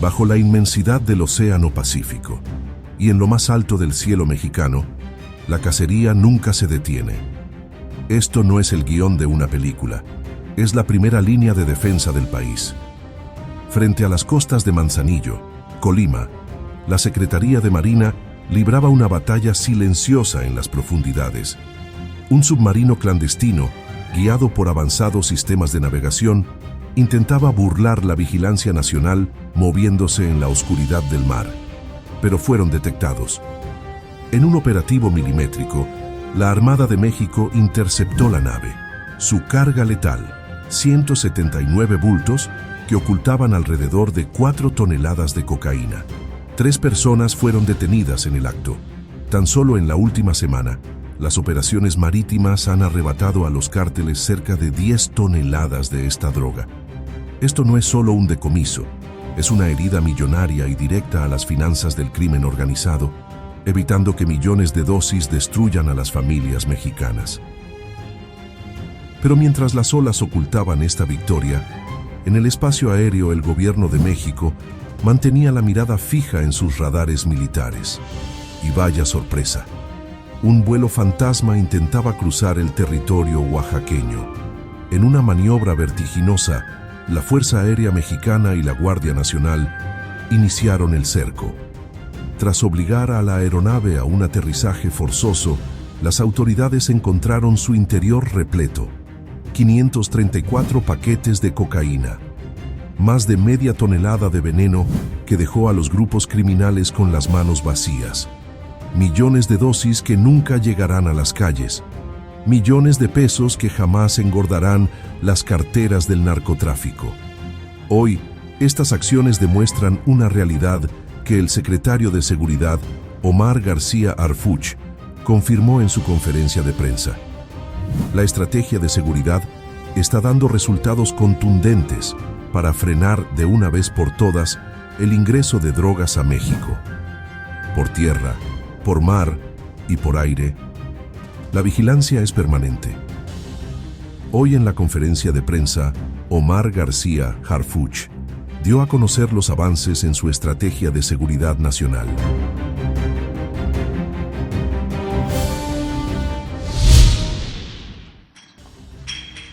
bajo la inmensidad del Océano Pacífico y en lo más alto del cielo mexicano, la cacería nunca se detiene. Esto no es el guión de una película, es la primera línea de defensa del país. Frente a las costas de Manzanillo, Colima, la Secretaría de Marina libraba una batalla silenciosa en las profundidades. Un submarino clandestino, guiado por avanzados sistemas de navegación, intentaba burlar la vigilancia nacional moviéndose en la oscuridad del mar, pero fueron detectados. En un operativo milimétrico, la Armada de México interceptó la nave. Su carga letal, 179 bultos, que ocultaban alrededor de 4 toneladas de cocaína. 3 personas fueron detenidas en el acto. Tan solo en la última semana, las operaciones marítimas han arrebatado a los cárteles cerca de 10 toneladas de esta droga. Esto no es solo un decomiso, es una herida millonaria y directa a las finanzas del crimen organizado, evitando que millones de dosis destruyan a las familias mexicanas. Pero mientras las olas ocultaban esta victoria, en el espacio aéreo el gobierno de México mantenía la mirada fija en sus radares militares. Y vaya sorpresa, un vuelo fantasma intentaba cruzar el territorio oaxaqueño. En una maniobra vertiginosa, la Fuerza Aérea Mexicana y la Guardia Nacional iniciaron el cerco. Tras obligar a la aeronave a un aterrizaje forzoso, las autoridades encontraron su interior repleto. 534 paquetes de cocaína, más de media tonelada de veneno que dejó a los grupos criminales con las manos vacías. Millones de dosis que nunca llegarán a las calles. Millones de pesos que jamás engordarán las carteras del narcotráfico. Hoy, estas acciones demuestran una realidad que el secretario de Seguridad, Omar García Harfuch, confirmó en su conferencia de prensa. La estrategia de seguridad está dando resultados contundentes para frenar de una vez por todas el ingreso de drogas a México. Por tierra, por mar y por aire, la vigilancia es permanente. Hoy en la conferencia de prensa, Omar García Harfuch dio a conocer los avances en su estrategia de seguridad nacional.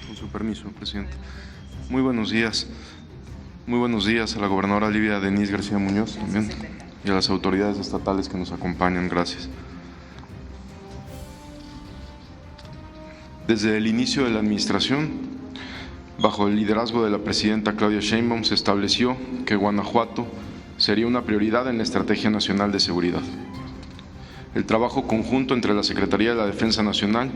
Con su permiso, presidente. Muy buenos días. Muy buenos días a la gobernadora Livia Denisse García Muñoz también y a las autoridades estatales que nos acompañan. Gracias. Desde el inicio de la administración, bajo el liderazgo de la presidenta Claudia Sheinbaum, se estableció que Guanajuato sería una prioridad en la Estrategia Nacional de Seguridad. El trabajo conjunto entre la Secretaría de la Defensa Nacional,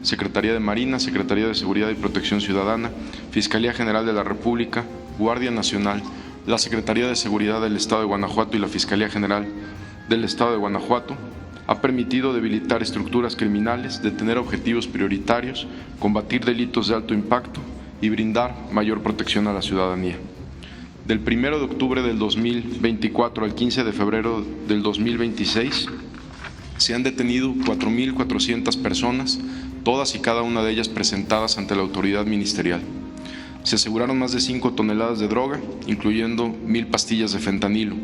Secretaría de Marina, Secretaría de Seguridad y Protección Ciudadana, Fiscalía General de la República, Guardia Nacional, la Secretaría de Seguridad del Estado de Guanajuato y la Fiscalía General del Estado de Guanajuato ha permitido debilitar estructuras criminales, detener objetivos prioritarios, combatir delitos de alto impacto y brindar mayor protección a la ciudadanía. Del 1 de octubre del 2024 al 15 de febrero del 2026, se han detenido 4.400 personas, todas y cada una de ellas presentadas ante la autoridad ministerial. Se aseguraron más de 5 toneladas de droga, incluyendo 1,000 pastillas de fentanilo.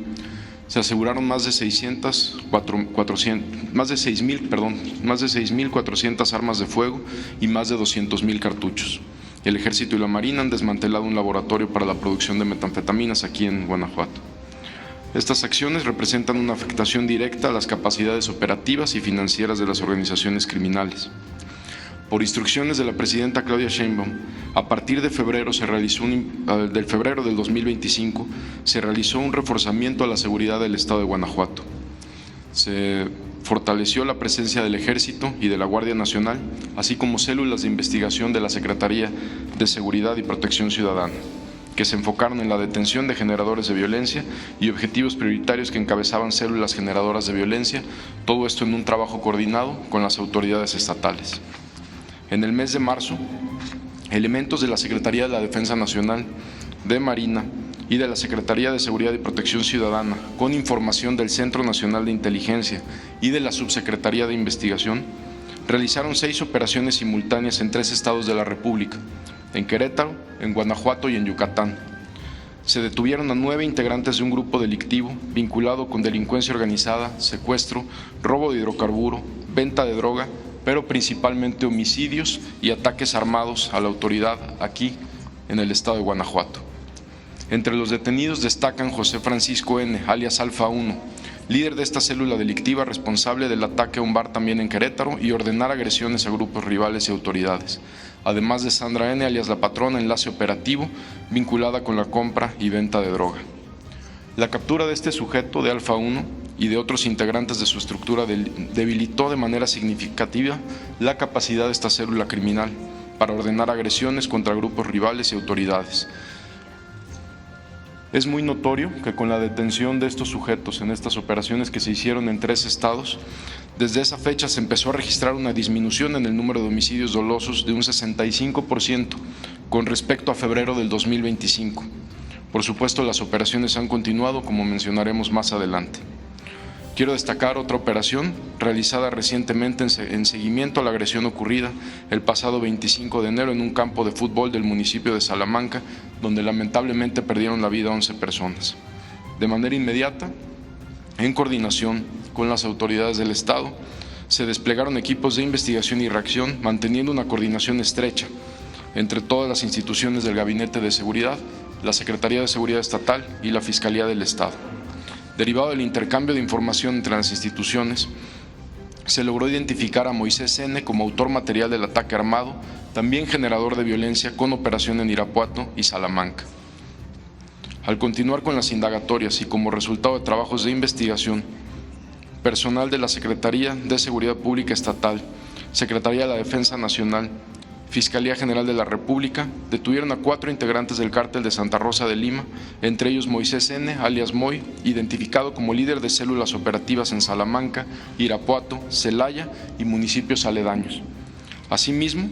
Se aseguraron más de 6.400 armas de fuego y más de 200,000 cartuchos. El Ejército y la Marina han desmantelado un laboratorio para la producción de metanfetaminas aquí en Guanajuato. Estas acciones representan una afectación directa a las capacidades operativas y financieras de las organizaciones criminales. Por instrucciones de la presidenta Claudia Sheinbaum, a partir de febrero del febrero del 2025 se realizó un reforzamiento a la seguridad del Estado de Guanajuato. Se fortaleció la presencia del Ejército y de la Guardia Nacional, así como células de investigación de la Secretaría de Seguridad y Protección Ciudadana, que se enfocaron en la detención de generadores de violencia y objetivos prioritarios que encabezaban células generadoras de violencia, todo esto en un trabajo coordinado con las autoridades estatales. En el mes de marzo, elementos de la Secretaría de la Defensa Nacional, de Marina y de la Secretaría de Seguridad y Protección Ciudadana, con información del Centro Nacional de Inteligencia y de la Subsecretaría de Investigación, realizaron 6 operaciones simultáneas en 3 estados de la República, en Querétaro, en Guanajuato y en Yucatán. se detuvieron a 9 integrantes de un grupo delictivo vinculado con delincuencia organizada, secuestro, robo de hidrocarburo, venta de droga, pero principalmente homicidios y ataques armados a la autoridad aquí en el estado de Guanajuato. Entre los detenidos destacan José Francisco N., alias Alfa 1, líder de esta célula delictiva responsable del ataque a un bar también en Querétaro y ordenar agresiones a grupos rivales y autoridades, además de Sandra N., alias La Patrona, enlace operativo vinculada con la compra y venta de droga. La captura de este sujeto de Alfa 1 y de otros integrantes de su estructura debilitó de manera significativa la capacidad de esta célula criminal para ordenar agresiones contra grupos rivales y autoridades. Es muy notorio que con la detención de estos sujetos en estas operaciones que se hicieron en 3 estados, desde esa fecha se empezó a registrar una disminución en el número de homicidios dolosos de un 65% con respecto a febrero del 2025. Por supuesto, las operaciones han continuado, como mencionaremos más adelante. Quiero destacar otra operación realizada recientemente en seguimiento a la agresión ocurrida el pasado 25 de enero en un campo de fútbol del municipio de Salamanca, donde lamentablemente perdieron la vida 11 personas. De manera inmediata, en coordinación con las autoridades del Estado, se desplegaron equipos de investigación y reacción, manteniendo una coordinación estrecha entre todas las instituciones del Gabinete de Seguridad, la Secretaría de Seguridad Estatal y la Fiscalía del Estado. Derivado del intercambio de información entre las instituciones, se logró identificar a Moisés N. como autor material del ataque armado, también generador de violencia con operación en Irapuato y Salamanca. Al continuar con las indagatorias y como resultado de trabajos de investigación, personal de la Secretaría de Seguridad Pública Estatal, Secretaría de la Defensa Nacional, Fiscalía General de la República, detuvieron a 4 integrantes del cártel de Santa Rosa de Lima, entre ellos Moisés N., alias Moy, identificado como líder de células operativas en Salamanca, Irapuato, Celaya y municipios aledaños. Asimismo,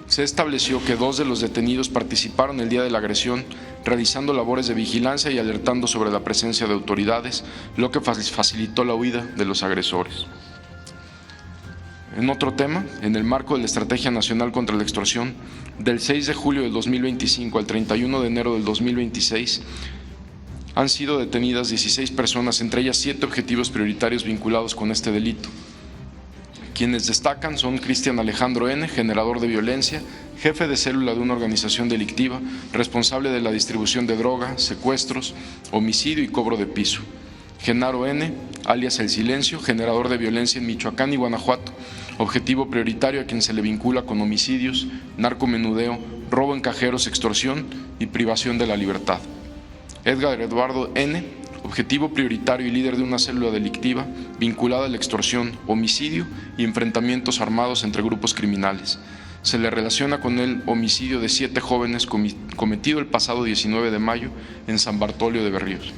se estableció que 2 de los detenidos participaron el día de la agresión, realizando labores de vigilancia y alertando sobre la presencia de autoridades, lo que facilitó la huida de los agresores. En otro tema, en el marco de la Estrategia Nacional contra la Extorsión, del 6 de julio del 2025 al 31 de enero del 2026, han sido detenidas 16 personas, entre ellas 7 objetivos prioritarios vinculados con este delito. Quienes destacan son Cristian Alejandro N., generador de violencia, jefe de célula de una organización delictiva, responsable de la distribución de droga, secuestros, homicidio y cobro de piso. Genaro N., alias El Silencio, generador de violencia en Michoacán y Guanajuato, objetivo prioritario a quien se le vincula con homicidios, narcomenudeo, robo en cajeros, extorsión y privación de la libertad. Edgar Eduardo N., objetivo prioritario y líder de una célula delictiva vinculada a la extorsión, homicidio y enfrentamientos armados entre grupos criminales. Se le relaciona con el homicidio de 7 jóvenes cometido el pasado 19 de mayo en San Bartolio de Berríos.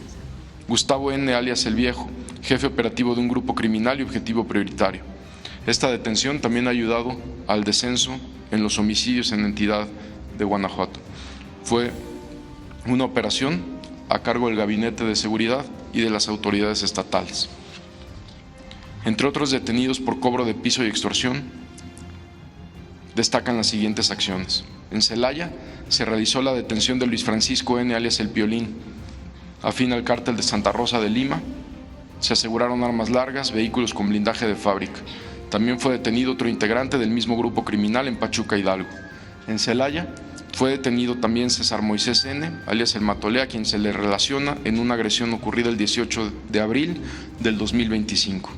Gustavo N., alias El Viejo, jefe operativo de un grupo criminal y objetivo prioritario. Esta detención también ha ayudado al descenso en los homicidios en la entidad de Guanajuato. Fue una operación a cargo del Gabinete de Seguridad y de las autoridades estatales. Entre otros detenidos por cobro de piso y extorsión, destacan las siguientes acciones. En Celaya se realizó la detención de Luis Francisco N., alias El Piolín, afín al cártel de Santa Rosa de Lima. Se aseguraron armas largas, vehículos con blindaje de fábrica. También fue detenido otro integrante del mismo grupo criminal en Pachuca, Hidalgo. En Celaya fue detenido también César Moisés N., alias El Matolé, a quien se le relaciona en una agresión ocurrida el 18 de abril del 2025,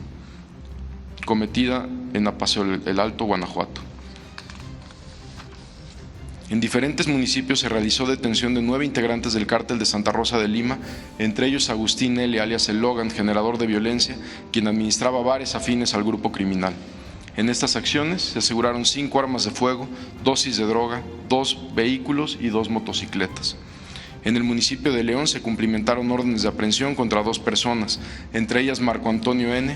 cometida en Apaseo el Alto, Guanajuato. En diferentes municipios se realizó detención de 9 integrantes del cártel de Santa Rosa de Lima, entre ellos Agustín L., alias El Logan, generador de violencia, quien administraba bares afines al grupo criminal. En estas acciones se aseguraron 5 armas de fuego, dosis de droga, 2 vehículos y 2 motocicletas. En el municipio de León se cumplimentaron órdenes de aprehensión contra 2 personas, entre ellas Marco Antonio N.,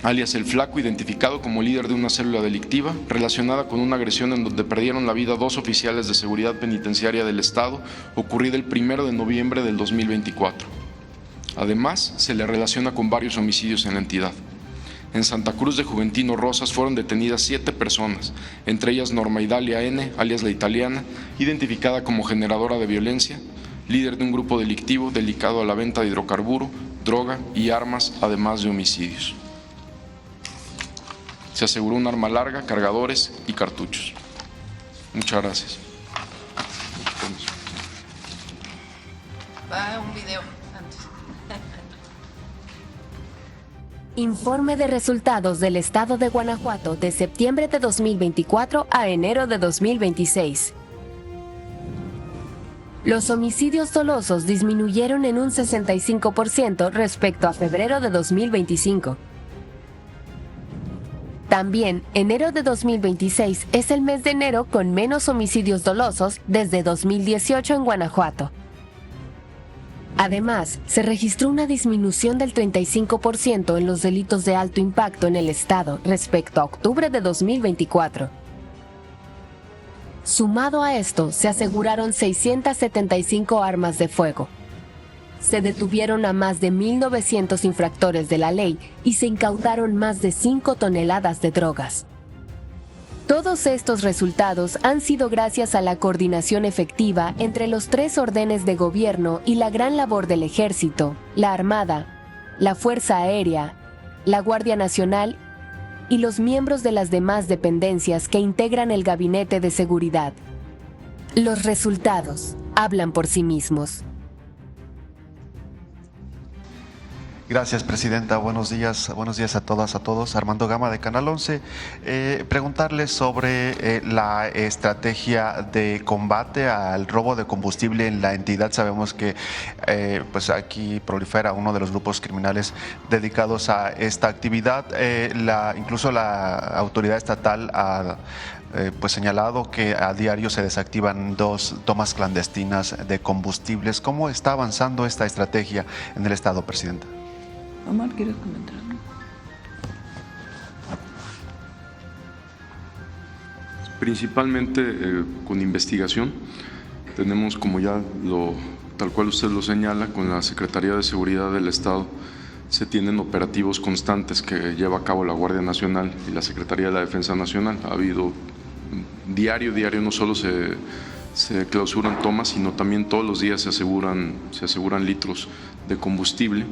alias El Flaco, identificado como líder de una célula delictiva relacionada con una agresión en donde perdieron la vida 2 oficiales de seguridad penitenciaria del Estado, ocurrida el 1 de noviembre del 2024. Además, se le relaciona con varios homicidios en la entidad. En Santa Cruz de Juventino Rosas fueron detenidas 7 personas, entre ellas Norma Idalia N., alias La Italiana, identificada como generadora de violencia, líder de un grupo delictivo dedicado a la venta de hidrocarburo, droga y armas, además de homicidios. Se aseguró un arma larga, cargadores y cartuchos. Muchas gracias. Va un video antes. Informe de resultados del Estado de Guanajuato de septiembre de 2024 a enero de 2026. Los homicidios dolosos disminuyeron en un 65% respecto a febrero de 2025. También, enero de 2026 es el mes de enero con menos homicidios dolosos desde 2018 en Guanajuato. Además, se registró una disminución del 35% en los delitos de alto impacto en el estado respecto a octubre de 2024. Sumado a esto, se aseguraron 675 armas de fuego. Se detuvieron a más de 1,900 infractores de la ley y se incautaron más de 5 toneladas de drogas. Todos estos resultados han sido gracias a la coordinación efectiva entre los 3 órdenes de gobierno y la gran labor del Ejército, la Armada, la Fuerza Aérea, la Guardia Nacional y los miembros de las demás dependencias que integran el Gabinete de Seguridad. Los resultados hablan por sí mismos. Gracias, Presidenta. Buenos días a todas, a todos. Armando Gama, de Canal 11. Preguntarles sobre la estrategia de combate al robo de combustible en la entidad. Sabemos que pues aquí prolifera uno de los grupos criminales dedicados a esta actividad. Incluso la autoridad estatal ha pues señalado que a diario se desactivan 2 tomas clandestinas de combustibles. ¿Cómo está avanzando esta estrategia en el Estado, Presidenta? Omar, ¿quieres comentar? Principalmente con investigación. Tenemos, como ya tal cual usted lo señala, con la Secretaría de Seguridad del Estado, se tienen operativos constantes que lleva a cabo la Guardia Nacional y la Secretaría de la Defensa Nacional. Ha habido diario, no solo se clausuran tomas, sino también todos los días se aseguran litros de combustible.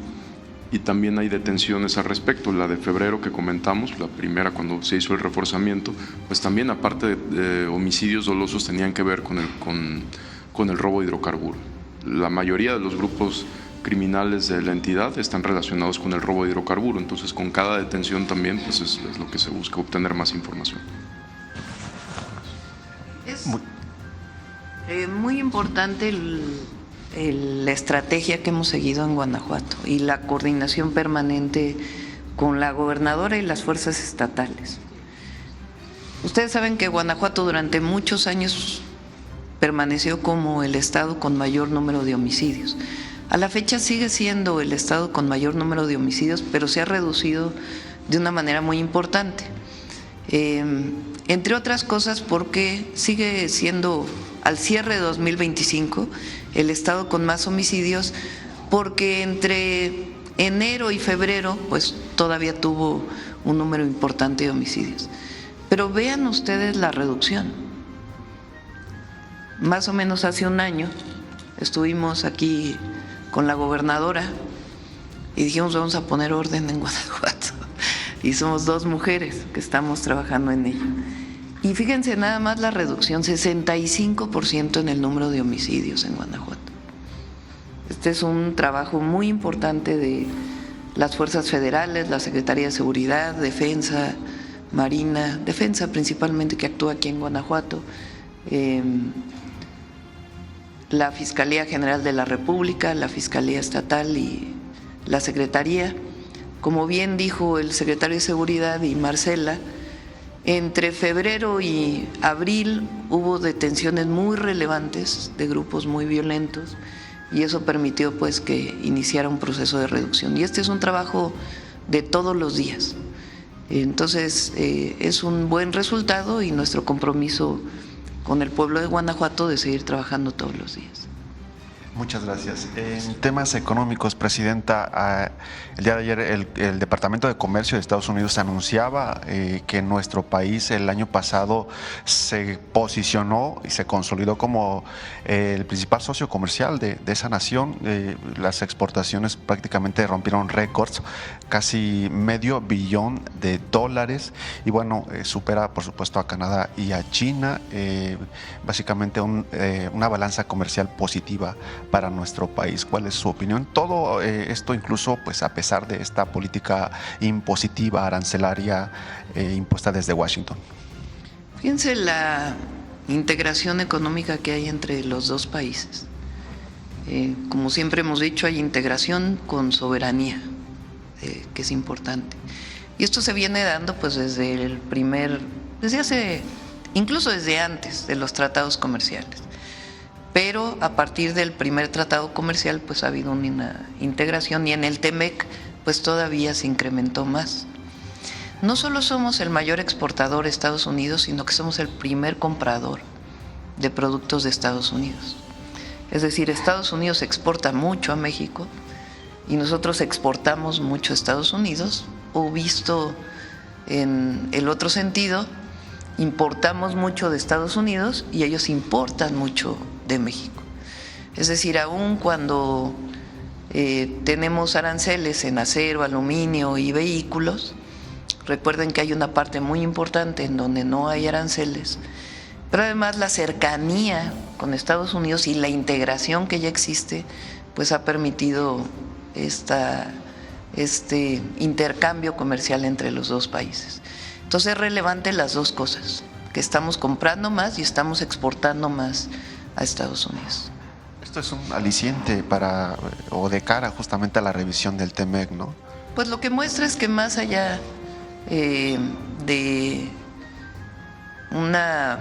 Y también hay detenciones al respecto. La de febrero que comentamos, la primera cuando se hizo el reforzamiento, pues también aparte de homicidios dolosos tenían que ver con el robo de hidrocarburo. La mayoría de los grupos criminales de la entidad están relacionados con el robo de hidrocarburo, entonces con cada detención también pues es lo que se busca, obtener más información. Es muy importante la estrategia que hemos seguido en Guanajuato y la coordinación permanente con la gobernadora y las fuerzas estatales. Ustedes saben que Guanajuato durante muchos años permaneció como el estado con mayor número de homicidios. A la fecha sigue siendo el estado con mayor número de homicidios, pero se ha reducido de una manera muy importante. Entre otras cosas porque sigue siendo al cierre de 2025 el estado con más homicidios, porque entre enero y febrero pues todavía tuvo un número importante de homicidios. Pero vean ustedes la reducción. Más o menos hace un año estuvimos aquí con la gobernadora y dijimos vamos a poner orden en Guanajuato. Y somos 2 mujeres que estamos trabajando en ello. Y fíjense nada más la reducción, 65% en el número de homicidios en Guanajuato. Este es un trabajo muy importante de las fuerzas federales, la Secretaría de Seguridad, Defensa, Marina, Defensa principalmente que actúa aquí en Guanajuato, la Fiscalía General de la República, la Fiscalía Estatal y la Secretaría. Como bien dijo el secretario de Seguridad y Marcela, entre febrero y abril hubo detenciones muy relevantes de grupos muy violentos y eso permitió pues que iniciara un proceso de reducción. Y este es un trabajo de todos los días. Entonces es un buen resultado y nuestro compromiso con el pueblo de Guanajuato de seguir trabajando todos los días. Muchas gracias. En temas económicos, Presidenta, el día de ayer el Departamento de Comercio de Estados Unidos anunciaba que nuestro país el año pasado se posicionó y se consolidó como el principal socio comercial de esa nación. Las exportaciones prácticamente rompieron récords, casi $500 billones y bueno, supera por supuesto a Canadá y a China, básicamente una balanza comercial positiva para nuestro país. ¿Cuál es su opinión? Todo esto incluso pues a pesar de esta política impositiva arancelaria impuesta desde Washington. Fíjense la integración económica que hay entre los dos países. Como siempre hemos dicho, hay integración con soberanía, que es importante. Y esto se viene dando pues incluso desde antes de los tratados comerciales. Pero a partir del primer tratado comercial pues ha habido una integración y en el TEMEC pues todavía se incrementó más. No solo somos el mayor exportador de Estados Unidos, sino que somos el primer comprador de productos de Estados Unidos. Es decir, Estados Unidos exporta mucho a México y nosotros exportamos mucho a Estados Unidos, o visto en el otro sentido, importamos mucho de Estados Unidos y ellos importan mucho de México. Es decir, aun cuando tenemos aranceles en acero, aluminio y vehículos, recuerden que hay una parte muy importante en donde no hay aranceles, pero además la cercanía con Estados Unidos y la integración que ya existe, pues ha permitido este intercambio comercial entre los dos países. Entonces es relevante las dos cosas, que estamos comprando más y estamos exportando más a Estados Unidos. Esto es un aliciente o de cara justamente a la revisión del TEMEC, ¿no? Pues lo que muestra es que más allá de una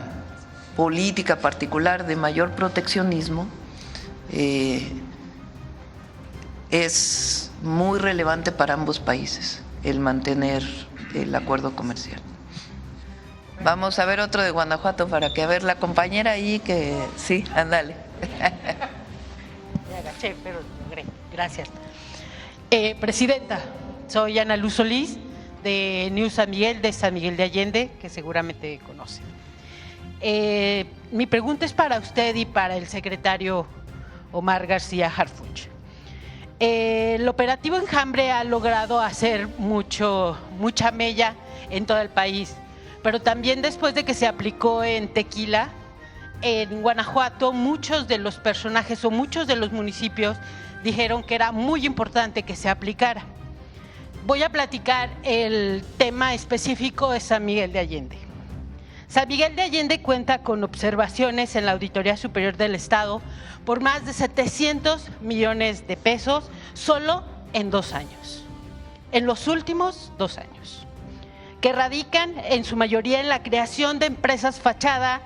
política particular de mayor proteccionismo, es muy relevante para ambos países el mantener el acuerdo comercial. Vamos a ver otro de Guanajuato para que a ver la compañera ahí que sí, ándale. Me agaché, pero logré. Gracias. Presidenta, soy Ana Luz Solís de News San Miguel, de San Miguel de Allende, que seguramente conocen. Mi pregunta es para usted y para el secretario Omar García Harfuch. El operativo Enjambre ha logrado hacer mucha mella en todo el país, pero también después de que se aplicó en Tequila, en Guanajuato, muchos de los personajes o muchos de los municipios dijeron que era muy importante que se aplicara. Voy a platicar el tema específico de San Miguel de Allende. San Miguel de Allende cuenta con observaciones en la Auditoría Superior del Estado por más de 700 millones de pesos solo en 2 años, en los últimos 2 años, que radican en su mayoría en la creación de empresas fachada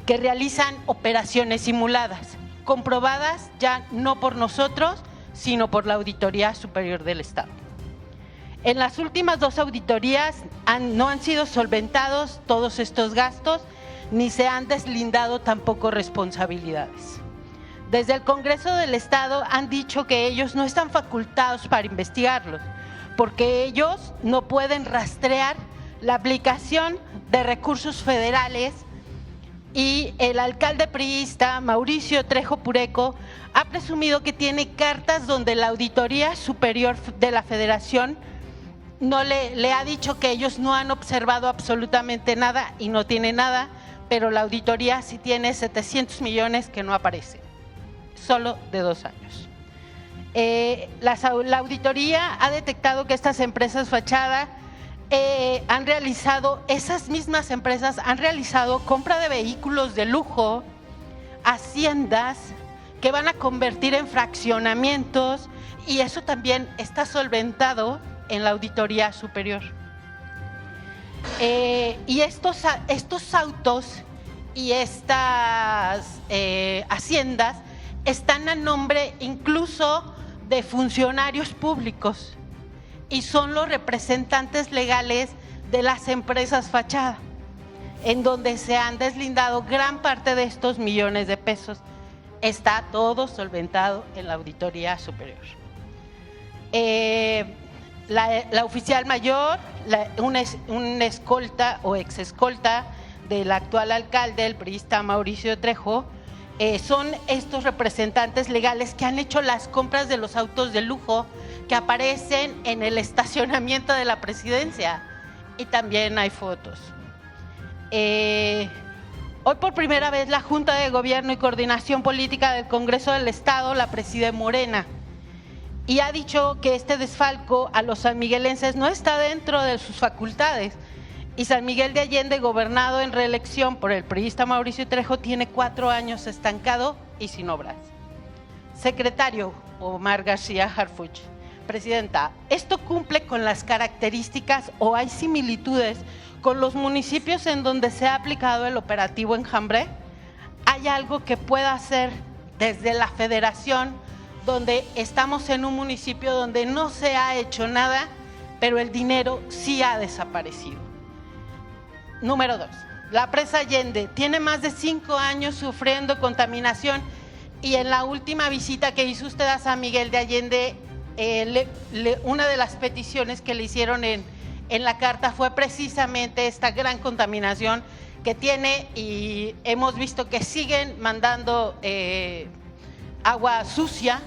que realizan operaciones simuladas, comprobadas ya no por nosotros, sino por la Auditoría Superior del Estado. En las últimas 2 auditorías no han sido solventados todos estos gastos, ni se han deslindado tampoco responsabilidades. Desde el Congreso del Estado han dicho que ellos no están facultados para investigarlos, porque ellos no pueden rastrear la aplicación de recursos federales, y el alcalde priista Mauricio Trejo Pureco ha presumido que tiene cartas donde la Auditoría Superior de la Federación no le ha dicho que ellos no han observado absolutamente nada y no tiene nada, pero la auditoría sí tiene 700 millones que no aparecen, solo de 2 años. La auditoría ha detectado que estas empresas fachada esas mismas empresas han realizado compra de vehículos de lujo, haciendas que van a convertir en fraccionamientos, y eso también está solventado en la Auditoría Superior. Y estos autos y estas haciendas están a nombre incluso de funcionarios públicos y son los representantes legales de las empresas fachada, en donde se han deslindado gran parte de estos millones de pesos. está todo solventado en la Auditoría Superior. La oficial mayor, una escolta o ex escolta del actual alcalde, el priista Mauricio Trejo, son estos representantes legales que han hecho las compras de los autos de lujo que aparecen en el estacionamiento de la presidencia, y también hay fotos. Hoy por primera vez la Junta de Gobierno y Coordinación Política del Congreso del Estado la preside Morena, y ha dicho que este desfalco a los sanmiguelenses no está dentro de sus facultades, y San Miguel de Allende, gobernado en reelección por el priista Mauricio Trejo, tiene 4 años estancado y sin obras. Secretario Omar García Harfuch. Presidenta, ¿esto cumple con las características o hay similitudes con los municipios en donde se ha aplicado el operativo Enjambre? ¿Hay algo que pueda hacer desde la federación, donde estamos en un municipio donde no se ha hecho nada, pero el dinero sí ha desaparecido? Número 2, la presa Allende tiene más de 5 años sufriendo contaminación, y en la última visita que hizo usted a San Miguel de Allende, una de las peticiones que le hicieron en la carta fue precisamente esta gran contaminación que tiene, y hemos visto que siguen mandando agua sucia,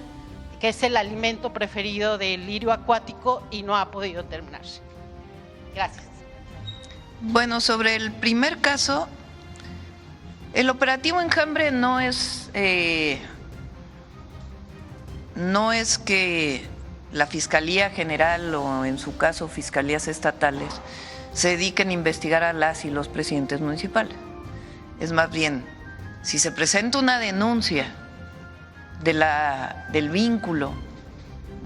que es el alimento preferido del lirio acuático, y no ha podido terminarse. Gracias. Bueno, sobre el primer caso, el operativo Enjambre no es que la Fiscalía General o en su caso fiscalías estatales se dediquen a investigar a las y los presidentes municipales. Es más bien, si se presenta una denuncia del vínculo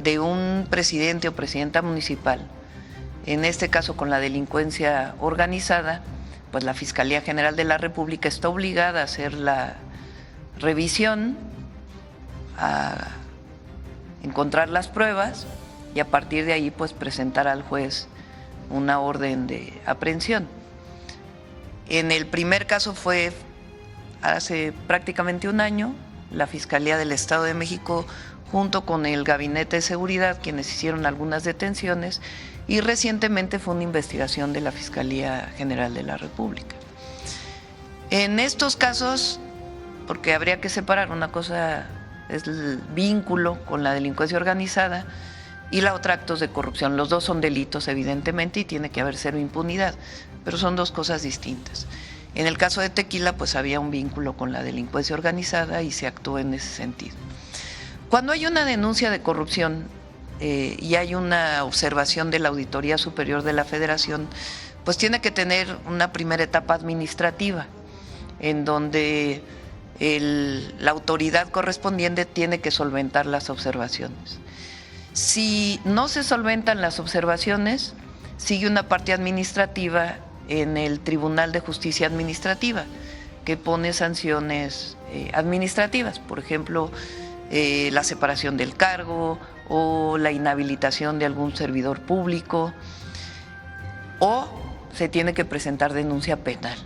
de un presidente o presidenta municipal, en este caso con la delincuencia organizada, pues la Fiscalía General de la República está obligada a hacer la revisión, a encontrar las pruebas y a partir de ahí pues presentar al juez una orden de aprehensión. En el primer caso fue hace prácticamente un año, la Fiscalía del Estado de México junto con el Gabinete de Seguridad quienes hicieron algunas detenciones, y recientemente fue una investigación de la Fiscalía General de la República. En estos casos, porque habría que separar, una cosa es el vínculo con la delincuencia organizada y la otra actos de corrupción. Los dos son delitos evidentemente y tiene que haber cero impunidad, pero son dos cosas distintas. En el caso de Tequila pues había un vínculo con la delincuencia organizada y se actuó en ese sentido. Cuando hay una denuncia de corrupción y hay una observación de la Auditoría Superior de la Federación, pues tiene que tener una primera etapa administrativa en donde la autoridad correspondiente tiene que solventar las observaciones. Si no se solventan las observaciones, sigue una parte administrativa en el Tribunal de Justicia Administrativa, que pone sanciones administrativas, por ejemplo, la separación del cargo o la inhabilitación de algún servidor público, o se tiene que presentar denuncia penal.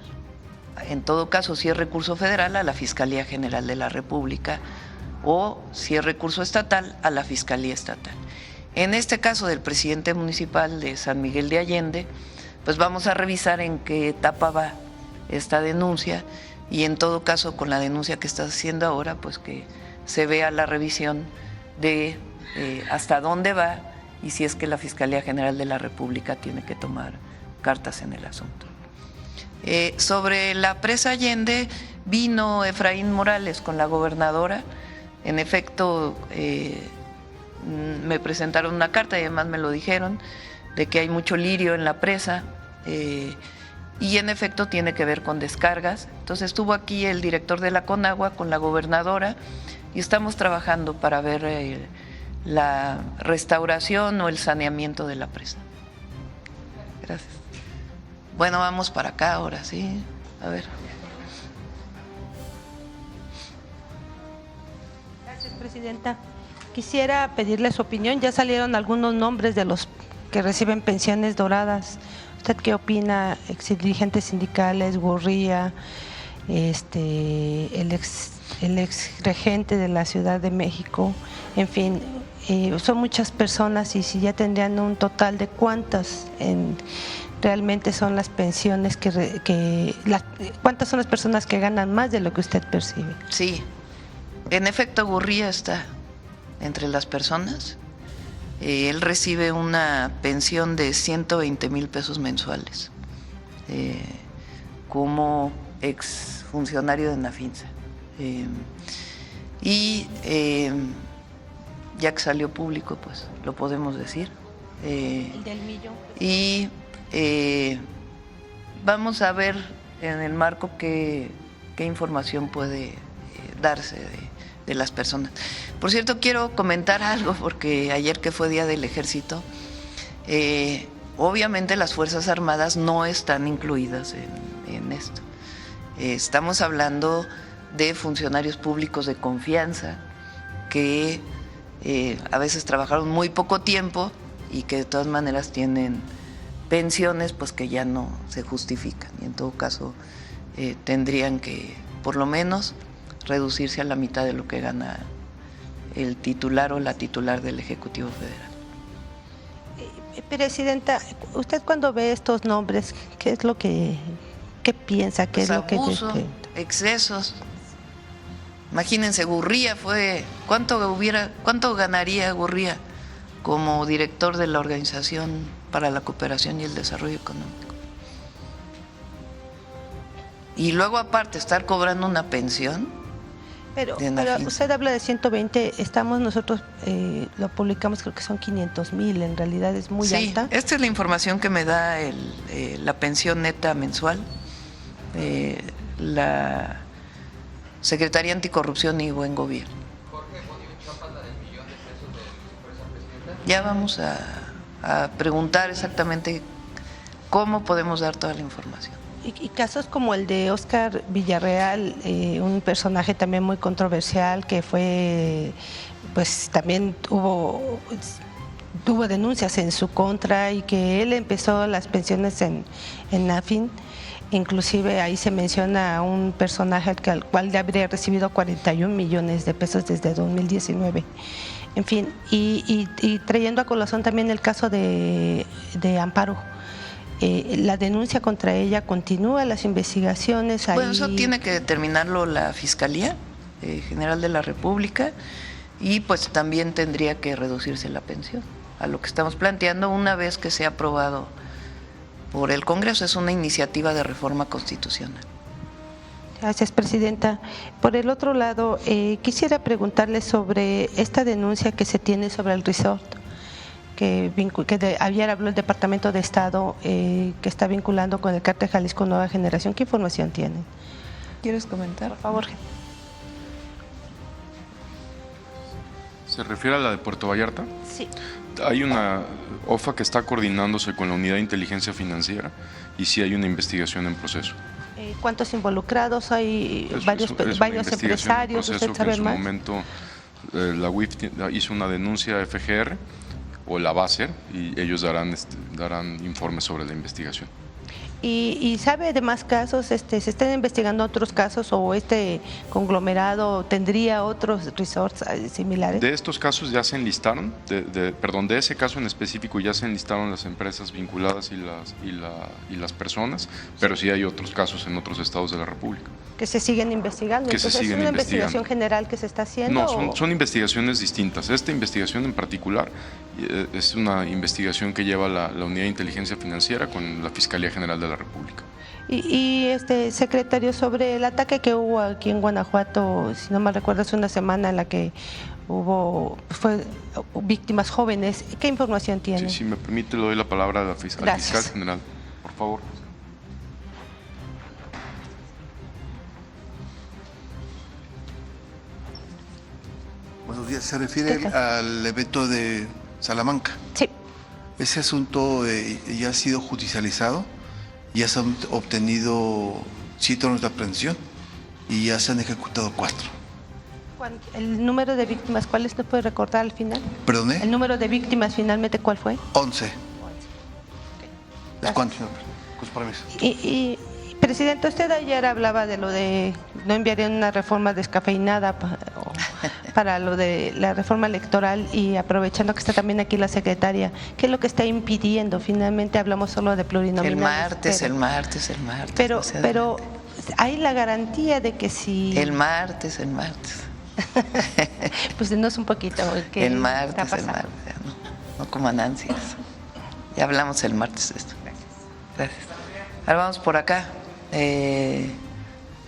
En todo caso, si es recurso federal, a la Fiscalía General de la República, o si es recurso estatal, a la Fiscalía Estatal. En este caso del presidente municipal de San Miguel de Allende, pues vamos a revisar en qué etapa va esta denuncia, y en todo caso con la denuncia que estás haciendo ahora, pues que se vea la revisión de hasta dónde va y si es que la Fiscalía General de la República tiene que tomar cartas en el asunto. Sobre la presa Allende, vino Efraín Morales con la gobernadora. En efecto, me presentaron una carta y además me lo dijeron, de que hay mucho lirio en la presa y en efecto tiene que ver con descargas. Entonces estuvo aquí el director de la Conagua con la gobernadora y estamos trabajando para ver la restauración o el saneamiento de la presa. Gracias. Bueno, vamos para acá ahora, sí. A ver. Gracias, presidenta. Quisiera pedirle su opinión. Ya salieron algunos nombres de los que reciben pensiones doradas. ¿Usted qué opina? Ex dirigentes sindicales, Gurría, el ex el ex regente de la Ciudad de México, en fin, son muchas personas y si ya tendrían un total de cuántas realmente son las pensiones cuántas son las personas que ganan más de lo que usted percibe. Sí, en efecto Gurría está entre las personas. Él recibe una pensión de 120,000 pesos mensuales como ex funcionario de Nafinsa. Ya que salió público, pues lo podemos decir. El del millón. Y vamos a ver en el marco qué información puede darse de las personas. Por cierto, quiero comentar algo, porque ayer que fue Día del Ejército, obviamente las Fuerzas Armadas no están incluidas en esto. Estamos hablando de funcionarios públicos de confianza que a veces trabajaron muy poco tiempo y que de todas maneras tienen pensiones pues que ya no se justifican y en todo caso tendrían que por lo menos reducirse a la mitad de lo que gana el titular o la titular del Ejecutivo Federal. Presidenta, usted cuando ve estos nombres, ¿qué es lo que piensa? ¿Qué Pues es lo abuso, excesos. Imagínense, Gurría fue, ¿cuánto ganaría Gurría como director de la Organización para la Cooperación y el Desarrollo Económico? Y luego aparte estar cobrando una pensión. Pero usted habla de 120, nosotros lo publicamos, creo que son 500,000, en realidad es muy alta. Sí, esta es la información que me da la pensión neta mensual, la Secretaría Anticorrupción y Buen Gobierno. Ya vamos a preguntar exactamente cómo podemos dar toda la información. Y casos como el de Óscar Villarreal, un personaje también muy controversial que fue, pues también tuvo denuncias en su contra y que él empezó las pensiones en Nafin. Inclusive ahí se menciona a un personaje al cual le habría recibido 41 millones de pesos desde 2019. En fin, y trayendo a colación también el caso de Amparo. La denuncia contra ella continúa, las investigaciones. Bueno, eso tiene que determinarlo la Fiscalía General de la República y pues también tendría que reducirse la pensión a lo que estamos planteando una vez que sea aprobado por el Congreso. Es una iniciativa de reforma constitucional. Gracias, Presidenta. Por el otro lado, quisiera preguntarle sobre esta denuncia que se tiene sobre el resort, que ayer habló el Departamento de Estado, que está vinculando con el Cártel Jalisco Nueva Generación. ¿Qué información tiene? ¿Quieres comentar? Por favor. ¿Se refiere a la de Puerto Vallarta? Sí. Hay una OFA que está coordinándose con la Unidad de Inteligencia Financiera y sí hay una investigación en proceso. ¿Cuántos involucrados? ¿Hay varios empresarios? ¿Usted sabe más? En su momento la UIF hizo una denuncia a FGR o la va a hacer y ellos darán informes sobre la investigación. ¿Y sabe de más casos? ¿Se están investigando otros casos o este conglomerado tendría otros resorts similares? De estos casos ya se enlistaron, de ese caso en específico ya se enlistaron las empresas vinculadas y las personas, pero sí hay otros casos en otros estados de la República. Que se siguen investigando. Entonces, ¿es una investigación general que se está haciendo? No, son investigaciones distintas. Esta investigación en particular es una investigación que lleva la Unidad de Inteligencia Financiera con la Fiscalía General de la República. Y secretario, sobre el ataque que hubo aquí en Guanajuato, si no mal recuerdo, hace una semana en la que fue víctimas jóvenes, ¿qué información tiene? Sí, si me permite, le doy la palabra al fiscal general, por favor. Buenos días. Se refiere al evento de Salamanca. Sí. Ese asunto ya ha sido judicializado, ya se han obtenido 7 órdenes de aprehensión y ya se han ejecutado 4. ¿El número de víctimas cuál es? ¿No puede recordar al final? ¿Perdone? ¿El número de víctimas finalmente cuál fue? 11. Okay. ¿Es cuánto, señor? Pues permiso. Y Presidente, usted ayer hablaba de lo de no enviarían una reforma descafeinada para lo de la reforma electoral, y aprovechando que está también aquí la secretaria, ¿qué es lo que está impidiendo? Finalmente hablamos solo de plurinominales. El martes. Pero hay la garantía de que si... El martes. Pues denos un poquito. El martes, no coman ansias. Ya hablamos el martes de esto. Gracias. Ahora vamos por acá. A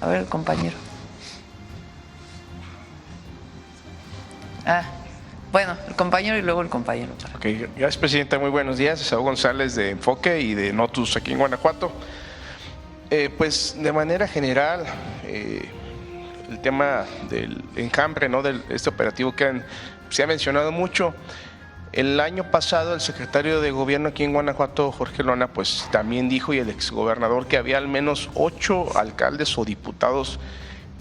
ver, el compañero. Bueno, el compañero y luego el compañero. Ok, gracias, presidenta. Muy buenos días. Saúl González de Enfoque y de Notus aquí en Guanajuato. Pues de manera general, el tema del enjambre, ¿no?, de este operativo que se ha mencionado mucho. El año pasado el secretario de gobierno aquí en Guanajuato, Jorge Lona, pues también dijo, y el exgobernador, que había al menos 8 alcaldes o diputados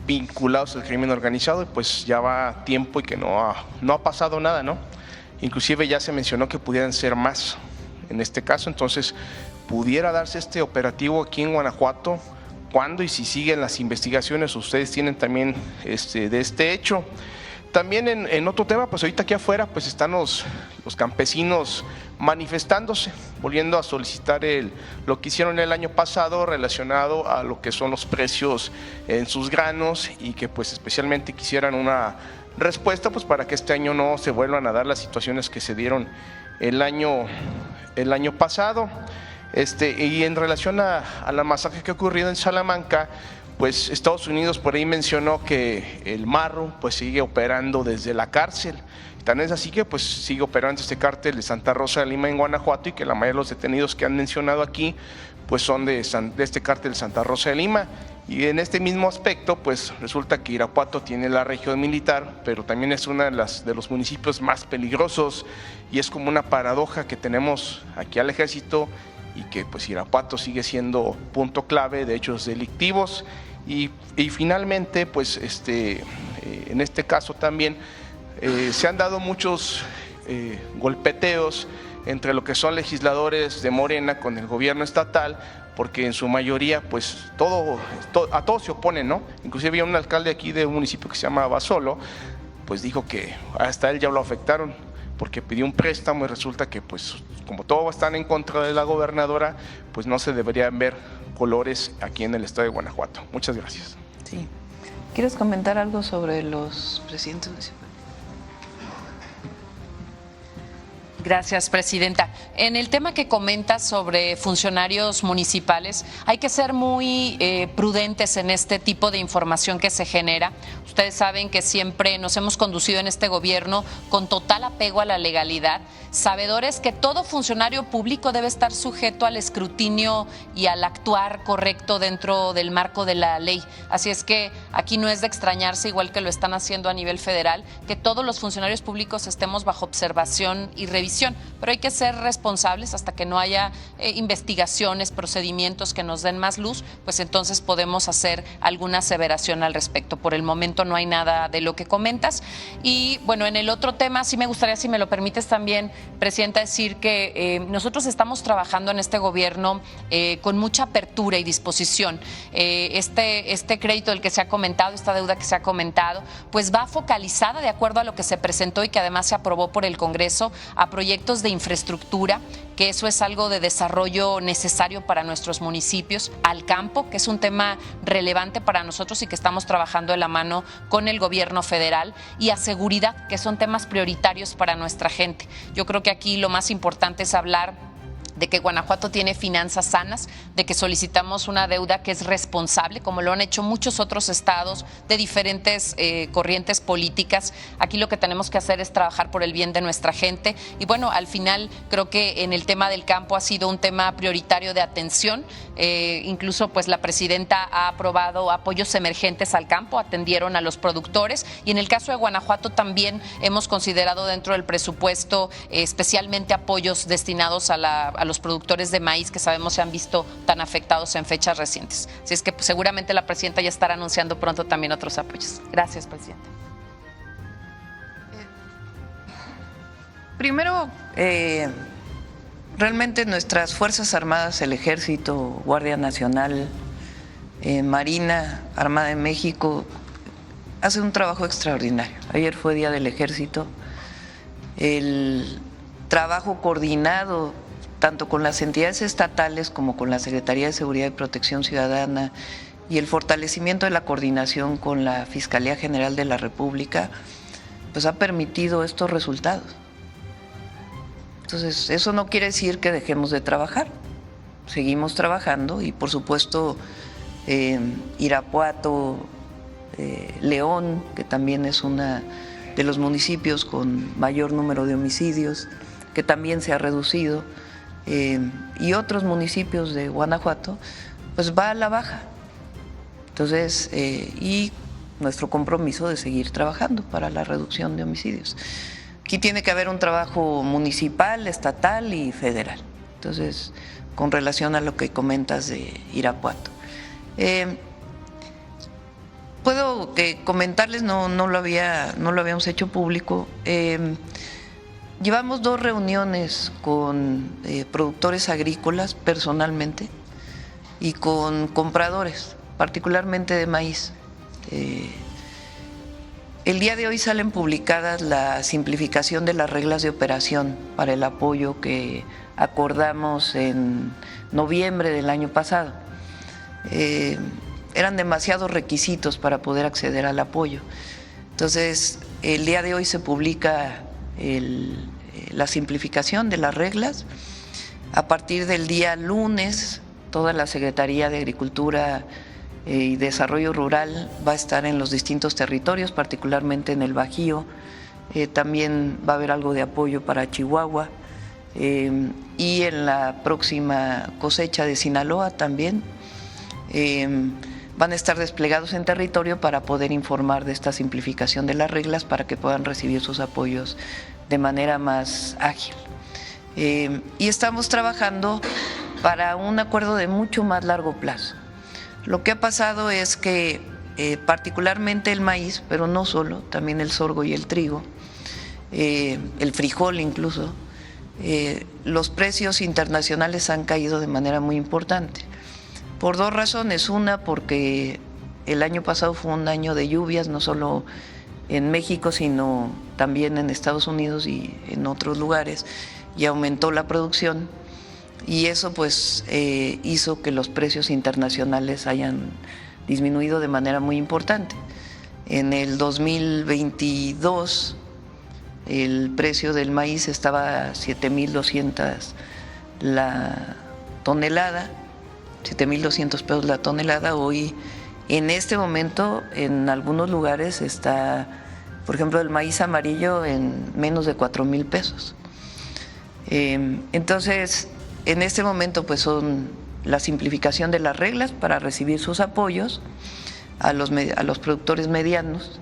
vinculados al crimen organizado, y pues ya va tiempo y que no ha pasado nada, ¿no? Inclusive ya se mencionó que pudieran ser más en este caso. Entonces pudiera darse este operativo aquí en Guanajuato. ¿Cuándo y si siguen las investigaciones ustedes tienen también de este hecho? También en otro tema, pues ahorita aquí afuera pues están los campesinos manifestándose, volviendo a solicitar lo que hicieron el año pasado relacionado a lo que son los precios en sus granos, y que pues especialmente quisieran una respuesta pues para que este año no se vuelvan a dar las situaciones que se dieron el año pasado. Y en relación a la masacre que ha ocurrido en Salamanca, pues Estados Unidos por ahí mencionó que el Marro pues sigue operando desde la cárcel. Tan es así que pues sigue operando este cártel de Santa Rosa de Lima en Guanajuato, y que la mayoría de los detenidos que han mencionado aquí pues son de este cártel de Santa Rosa de Lima. Y en este mismo aspecto pues resulta que Irapuato tiene la región militar, pero también es uno de los municipios más peligrosos, y es como una paradoja que tenemos aquí al ejército, y que pues Irapuato sigue siendo punto clave de hechos delictivos. Y finalmente pues en este caso también se han dado muchos golpeteos entre lo que son legisladores de Morena con el gobierno estatal, porque en su mayoría pues a todos se oponen, ¿no? Inclusive había un alcalde aquí de un municipio que se llama Basolo, pues dijo que hasta él ya lo afectaron porque pidió un préstamo, y resulta que pues como todos están en contra de la gobernadora, pues no se deberían ver colores aquí en el estado de Guanajuato. Muchas gracias. Sí. ¿Quieres comentar algo sobre los presidentes municipales? Gracias, presidenta. En el tema que comentas sobre funcionarios municipales, hay que ser muy prudentes en este tipo de información que se genera. Ustedes saben que siempre nos hemos conducido en este gobierno con total apego a la legalidad, sabedores que todo funcionario público debe estar sujeto al escrutinio y al actuar correcto dentro del marco de la ley. Así es que aquí no es de extrañarse, igual que lo están haciendo a nivel federal, que todos los funcionarios públicos estemos bajo observación y revisión. Pero hay que ser responsables hasta que no haya investigaciones, procedimientos que nos den más luz, pues entonces podemos hacer alguna aseveración al respecto. Por el momento no hay nada de lo que comentas. Y bueno, en el otro tema sí me gustaría, si me lo permites también, presidenta, decir que nosotros estamos trabajando en este gobierno con mucha apertura y disposición. Este crédito del que se ha comentado, esta deuda que se ha comentado, pues va focalizada de acuerdo a lo que se presentó y que además se aprobó por el Congreso, a proyectos de infraestructura, que eso es algo de desarrollo necesario para nuestros municipios, al campo, que es un tema relevante para nosotros y que estamos trabajando de la mano con el gobierno federal, y a seguridad, que son temas prioritarios para nuestra gente. Yo creo que aquí lo más importante es hablar de que Guanajuato tiene finanzas sanas, de que solicitamos una deuda que es responsable, como lo han hecho muchos otros estados de diferentes corrientes políticas. Aquí lo que tenemos que hacer es trabajar por el bien de nuestra gente, y bueno, al final creo que en el tema del campo ha sido un tema prioritario de atención. Incluso pues la presidenta ha aprobado apoyos emergentes al campo, atendieron a los productores, y en el caso de Guanajuato también hemos considerado dentro del presupuesto especialmente apoyos destinados a los productores de maíz, que sabemos se han visto tan afectados en fechas recientes. Así es que pues, seguramente la presidenta ya estará anunciando pronto también otros apoyos. Gracias, presidenta. Primero, realmente nuestras Fuerzas Armadas, el Ejército, Guardia Nacional, Marina, Armada de México, hace un trabajo extraordinario. Ayer fue Día del Ejército. El trabajo coordinado tanto con las entidades estatales como con la Secretaría de Seguridad y Protección Ciudadana y el fortalecimiento de la coordinación con la Fiscalía General de la República, pues ha permitido estos resultados. Entonces, eso no quiere decir que dejemos de trabajar. Seguimos trabajando y, por supuesto, Irapuato, León, que también es uno de los municipios con mayor número de homicidios, que también se ha reducido, y otros municipios de Guanajuato, pues va a la baja. Entonces, y nuestro compromiso de seguir trabajando para la reducción de homicidios. Aquí tiene que haber un trabajo municipal, estatal y federal. Entonces, con relación a lo que comentas de Irapuato. Puedo comentarles, no lo habíamos hecho público. Llevamos 2 reuniones con productores agrícolas personalmente y con compradores, particularmente de maíz. El día de hoy salen publicadas la simplificación de las reglas de operación para el apoyo que acordamos en noviembre del año pasado. Eran demasiados requisitos para poder acceder al apoyo. Entonces, el día de hoy se publica la simplificación de las reglas. A partir del día lunes, toda la Secretaría de Agricultura y Desarrollo Rural va a estar en los distintos territorios, particularmente en el Bajío. También va a haber algo de apoyo para Chihuahua. Y en la próxima cosecha de Sinaloa también van a estar desplegados en territorio para poder informar de esta simplificación de las reglas para que puedan recibir sus apoyos de manera más ágil. Y estamos trabajando para un acuerdo de mucho más largo plazo. Lo que ha pasado es que particularmente el maíz, pero no solo, también el sorgo y el trigo, el frijol incluso, los precios internacionales han caído de manera muy importante. Por 2 razones. Una, porque el año pasado fue un año de lluvias, no solo en México, sino también en Estados Unidos y en otros lugares, y aumentó la producción. Y eso pues hizo que los precios internacionales hayan disminuido de manera muy importante. En el 2022 el precio del maíz estaba a 7,200 la tonelada, 7,200 pesos la tonelada. Hoy, en este momento, en algunos lugares está, por ejemplo, el maíz amarillo en menos de 4,000 pesos. Entonces, en este momento, pues son la simplificación de las reglas para recibir sus apoyos a los productores medianos.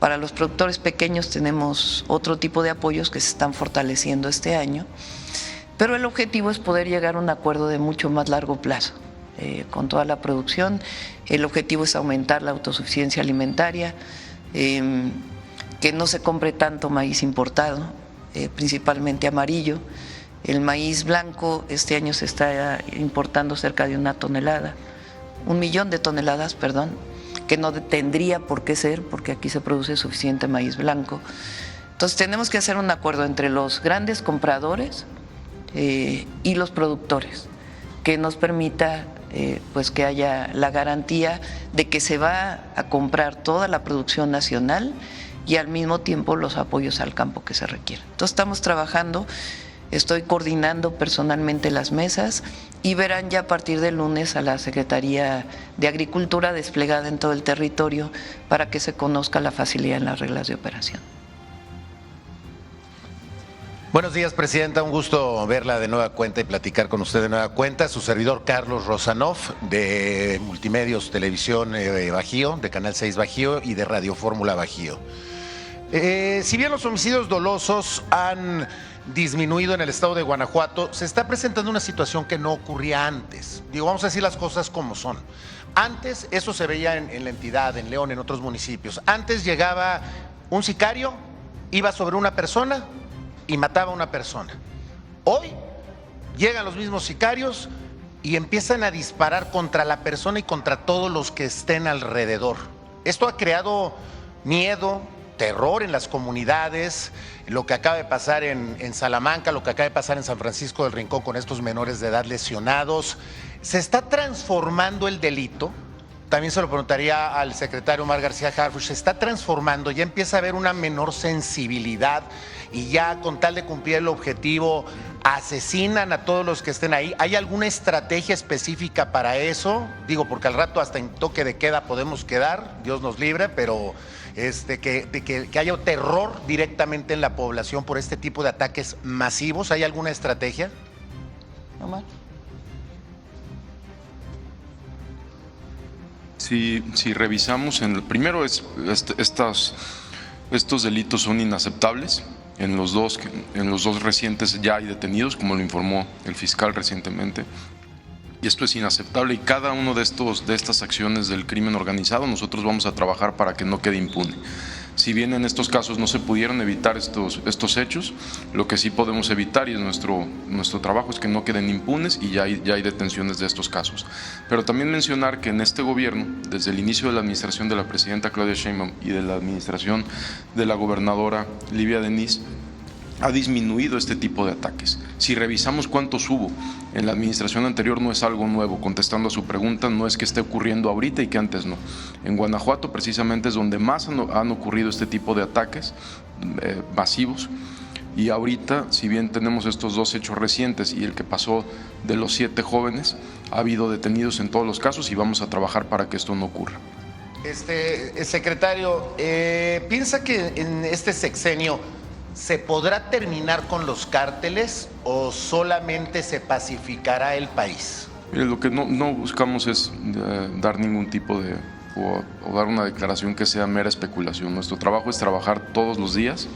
Para los productores pequeños tenemos otro tipo de apoyos que se están fortaleciendo este año, pero el objetivo es poder llegar a un acuerdo de mucho más largo plazo con toda la producción. El objetivo es aumentar la autosuficiencia alimentaria, que no se compre tanto maíz importado, principalmente amarillo. El maíz blanco este año se está importando cerca de 1 millón de toneladas, que no tendría por qué ser, porque aquí se produce suficiente maíz blanco. Entonces tenemos que hacer un acuerdo entre los grandes compradores y los productores, que nos permita pues que haya la garantía de que se va a comprar toda la producción nacional y al mismo tiempo los apoyos al campo que se requieren. Entonces estamos trabajando. Estoy coordinando personalmente las mesas y verán ya a partir del lunes a la Secretaría de Agricultura desplegada en todo el territorio para que se conozca la facilidad en las reglas de operación. Buenos días, Presidenta. Un gusto verla de nueva cuenta y platicar con usted de nueva cuenta. Su servidor Carlos Rosanov, de Multimedios Televisión Bajío, de Canal 6 Bajío y de Radio Fórmula Bajío. Si bien los homicidios dolosos han disminuido en el estado de Guanajuato, se está presentando una situación que no ocurría antes. Vamos a decir las cosas como son. Antes eso se veía en la entidad, en León, en otros municipios. Antes llegaba un sicario, iba sobre una persona y mataba a una persona. Hoy llegan los mismos sicarios, y empiezan a disparar contra la persona y contra todos los que estén alrededor. Esto ha creado miedo, terror en las comunidades, lo que acaba de pasar en Salamanca, lo que acaba de pasar en San Francisco del Rincón con estos menores de edad lesionados. ¿Se está transformando el delito? También se lo preguntaría al secretario Omar García Harfuch. ¿Se está transformando? ¿Ya empieza a haber una menor sensibilidad y ya con tal de cumplir el objetivo asesinan a todos los que estén ahí? ¿Hay alguna estrategia específica para eso? Digo, porque al rato hasta en toque de queda podemos quedar, Dios nos libre, pero que haya terror directamente en la población por este tipo de ataques masivos. ¿Hay alguna estrategia? Omar. Si revisamos, primero estos delitos son inaceptables. En los dos recientes ya hay detenidos, como lo informó el fiscal recientemente. Y esto es inaceptable, y cada uno de estas acciones del crimen organizado nosotros vamos a trabajar para que no quede impune. Si bien en estos casos no se pudieron evitar estos hechos, lo que sí podemos evitar, y es nuestro trabajo, es que no queden impunes, y ya hay detenciones de estos casos. Pero también mencionar que en este gobierno, desde el inicio de la administración de la presidenta Claudia Sheinbaum y de la administración de la gobernadora Livia Denis, ha disminuido este tipo de ataques. Si revisamos cuántos hubo en la administración anterior, no es algo nuevo. Contestando a su pregunta, no es que esté ocurriendo ahorita y que antes no. En Guanajuato precisamente es donde más han ocurrido este tipo de ataques masivos, y ahorita, si bien tenemos estos dos hechos recientes y el que pasó de los 7 jóvenes, ha habido detenidos en todos los casos y vamos a trabajar para que esto no ocurra. Secretario, ¿piensa que en este sexenio se podrá terminar con los cárteles o solamente se pacificará el país? Mire, lo que no buscamos es dar ningún tipo de o dar una declaración que sea mera especulación. Nuestro trabajo es trabajar todos los días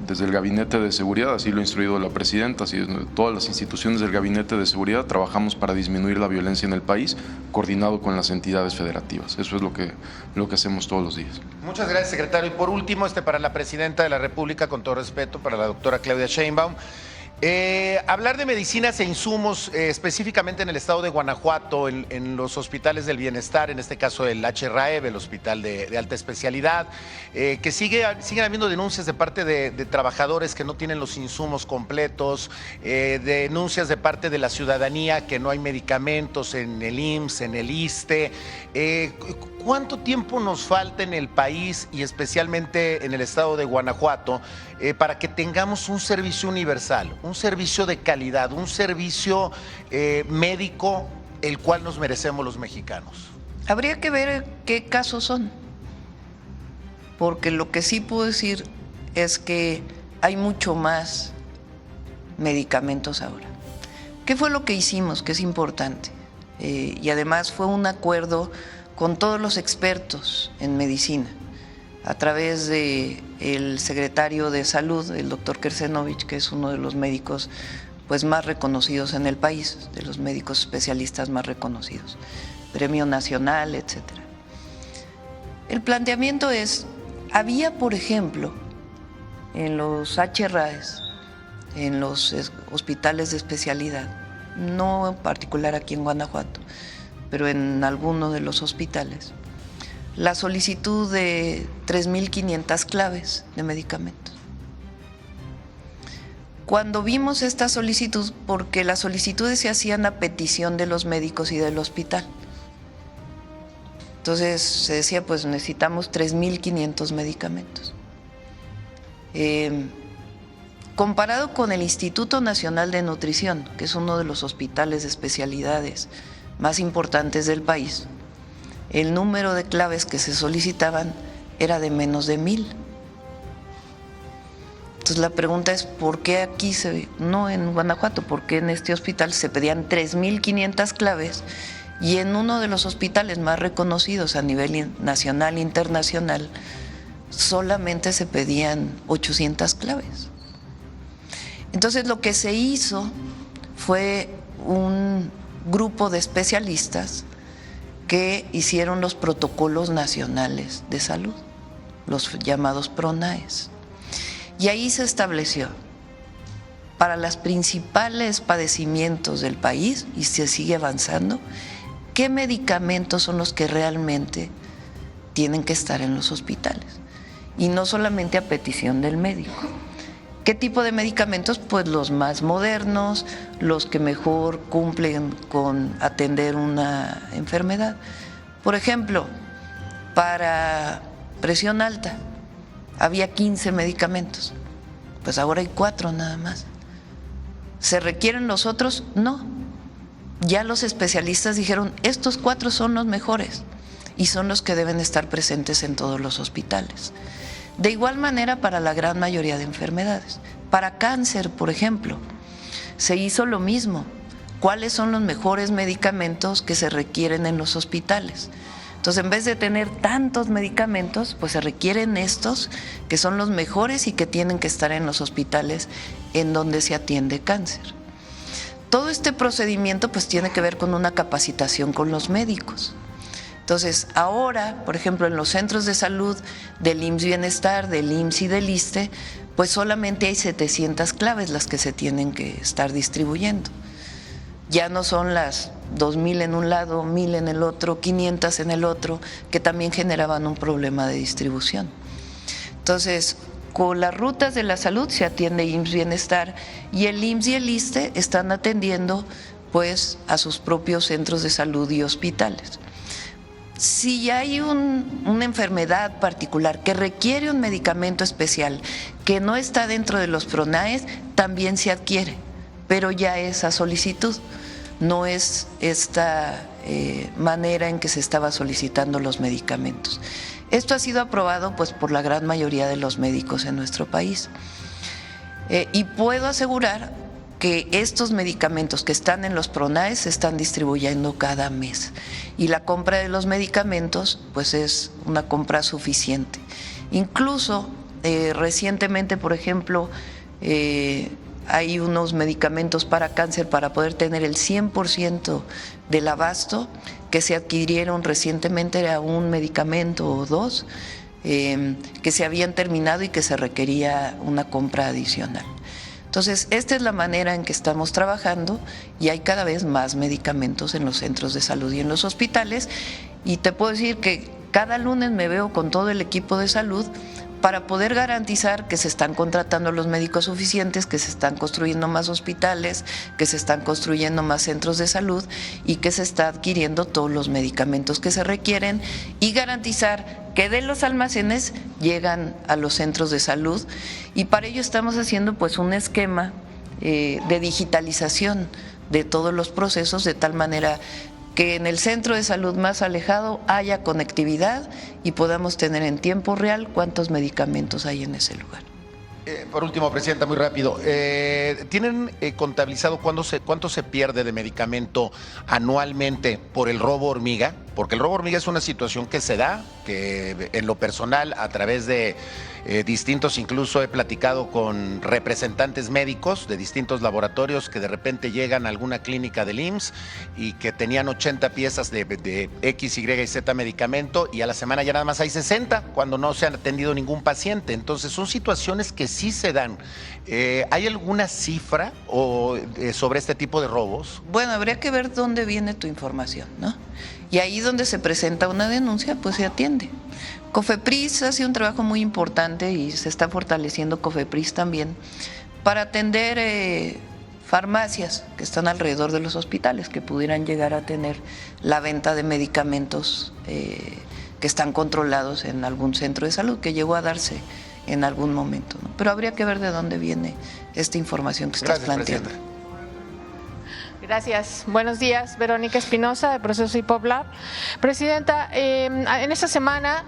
desde el Gabinete de Seguridad, así lo ha instruido la presidenta, así todas las instituciones del Gabinete de Seguridad trabajamos para disminuir la violencia en el país, coordinado con las entidades federativas. Eso es lo que hacemos todos los días. Muchas gracias, secretario. Y por último, para la presidenta de la República, con todo respeto, para la doctora Claudia Sheinbaum. Hablar de medicinas e insumos, específicamente en el estado de Guanajuato, en los hospitales del bienestar, en este caso el HRAEB, el hospital de alta especialidad, que siguen habiendo denuncias de parte de trabajadores que no tienen los insumos completos, denuncias de parte de la ciudadanía que no hay medicamentos en el IMSS, en el ISSSTE. ¿Cuánto tiempo nos falta en el país y especialmente en el estado de Guanajuato para que tengamos un servicio universal, un servicio de calidad, un servicio médico el cual nos merecemos los mexicanos? Habría que ver qué casos son, porque lo que sí puedo decir es que hay mucho más medicamentos ahora. ¿Qué fue lo que hicimos? Que es importante. Y además fue un acuerdo con todos los expertos en medicina, a través del secretario de Salud, el doctor Kersenovich, que es uno de los médicos más reconocidos en el país, de los médicos especialistas más reconocidos, Premio Nacional, etc. El planteamiento había, por ejemplo, en los HRAES, en los hospitales de especialidad, no en particular aquí en Guanajuato, pero en algunos de los hospitales, la solicitud de 3.500 claves de medicamentos. Cuando vimos esta solicitud, porque las solicitudes se hacían a petición de los médicos y del hospital, entonces se decía, pues necesitamos 3.500 medicamentos. Comparado con el Instituto Nacional de Nutrición, que es uno de los hospitales de especialidades más importantes del país, el número de claves que se solicitaban era de menos de 1,000. Entonces la pregunta es, ¿por qué aquí, no en Guanajuato, por qué en este hospital se pedían 3.500 claves y en uno de los hospitales más reconocidos a nivel nacional e internacional solamente se pedían 800 claves? Entonces lo que se hizo fue un grupo de especialistas que hicieron los protocolos nacionales de salud, los llamados PRONAES. Y ahí se estableció para los principales padecimientos del país, y se sigue avanzando, qué medicamentos son los que realmente tienen que estar en los hospitales, y no solamente a petición del médico. ¿Qué tipo de medicamentos? Pues los más modernos, los que mejor cumplen con atender una enfermedad. Por ejemplo, para presión alta había 15 medicamentos, pues ahora hay 4 nada más. ¿Se requieren los otros? No. Ya los especialistas dijeron, estos 4 son los mejores y son los que deben estar presentes en todos los hospitales. De igual manera para la gran mayoría de enfermedades. Para cáncer, por ejemplo, se hizo lo mismo. ¿Cuáles son los mejores medicamentos que se requieren en los hospitales? Entonces, en vez de tener tantos medicamentos, pues se requieren estos que son los mejores y que tienen que estar en los hospitales en donde se atiende cáncer. Todo este procedimiento pues tiene que ver con una capacitación con los médicos. Entonces, ahora, por ejemplo, en los centros de salud del IMSS Bienestar, del IMSS y del ISSSTE, pues solamente hay 700 claves las que se tienen que estar distribuyendo. Ya no son las 2,000 en un lado, 1,000 en el otro, 500 en el otro, que también generaban un problema de distribución. Entonces, con las rutas de la salud se atiende IMSS Bienestar y el IMSS y el ISSSTE están atendiendo pues a sus propios centros de salud y hospitales. Si hay una enfermedad particular que requiere un medicamento especial que no está dentro de los PRONAES, también se adquiere, pero ya es a solicitud, no es esta manera en que se estaba solicitando los medicamentos. Esto ha sido aprobado pues por la gran mayoría de los médicos en nuestro país. Y puedo asegurar que estos medicamentos que están en los PRONAES se están distribuyendo cada mes y la compra de los medicamentos pues es una compra suficiente. Incluso recientemente, por ejemplo, hay unos medicamentos para cáncer para poder tener el 100% del abasto que se adquirieron recientemente, era un medicamento o 2 que se habían terminado y que se requería una compra adicional. Entonces, esta es la manera en que estamos trabajando y hay cada vez más medicamentos en los centros de salud y en los hospitales. Y te puedo decir que cada lunes me veo con todo el equipo de salud para poder garantizar que se están contratando los médicos suficientes, que se están construyendo más hospitales, que se están construyendo más centros de salud y que se está adquiriendo todos los medicamentos que se requieren y garantizar que de los almacenes llegan a los centros de salud y para ello estamos haciendo pues un esquema de digitalización de todos los procesos de tal manera que en el centro de salud más alejado haya conectividad y podamos tener en tiempo real cuántos medicamentos hay en ese lugar. Por último, Presidenta, muy rápido. ¿Tienen contabilizado cuánto se pierde de medicamento anualmente por el robo hormiga? Porque el robo hormiga es una situación que se da, que en lo personal, a través de distintos, incluso he platicado con representantes médicos de distintos laboratorios que de repente llegan a alguna clínica del IMSS y que tenían 80 piezas de X, Y y Z medicamento y a la semana ya nada más hay 60 cuando no se han atendido ningún paciente. Entonces son situaciones que sí se dan. ¿Hay alguna cifra sobre este tipo de robos? Bueno, habría que ver dónde viene tu información, ¿no? Y ahí donde se presenta una denuncia, pues se atiende. COFEPRIS hace un trabajo muy importante y se está fortaleciendo COFEPRIS también para atender farmacias que están alrededor de los hospitales que pudieran llegar a tener la venta de medicamentos que están controlados en algún centro de salud, que llegó a darse en algún momento, ¿no? Pero habría que ver de dónde viene esta información que estás planteando. Presidenta. Gracias. Buenos días, Verónica Espinosa, de Proceso Hipoplar. Presidenta, en esta semana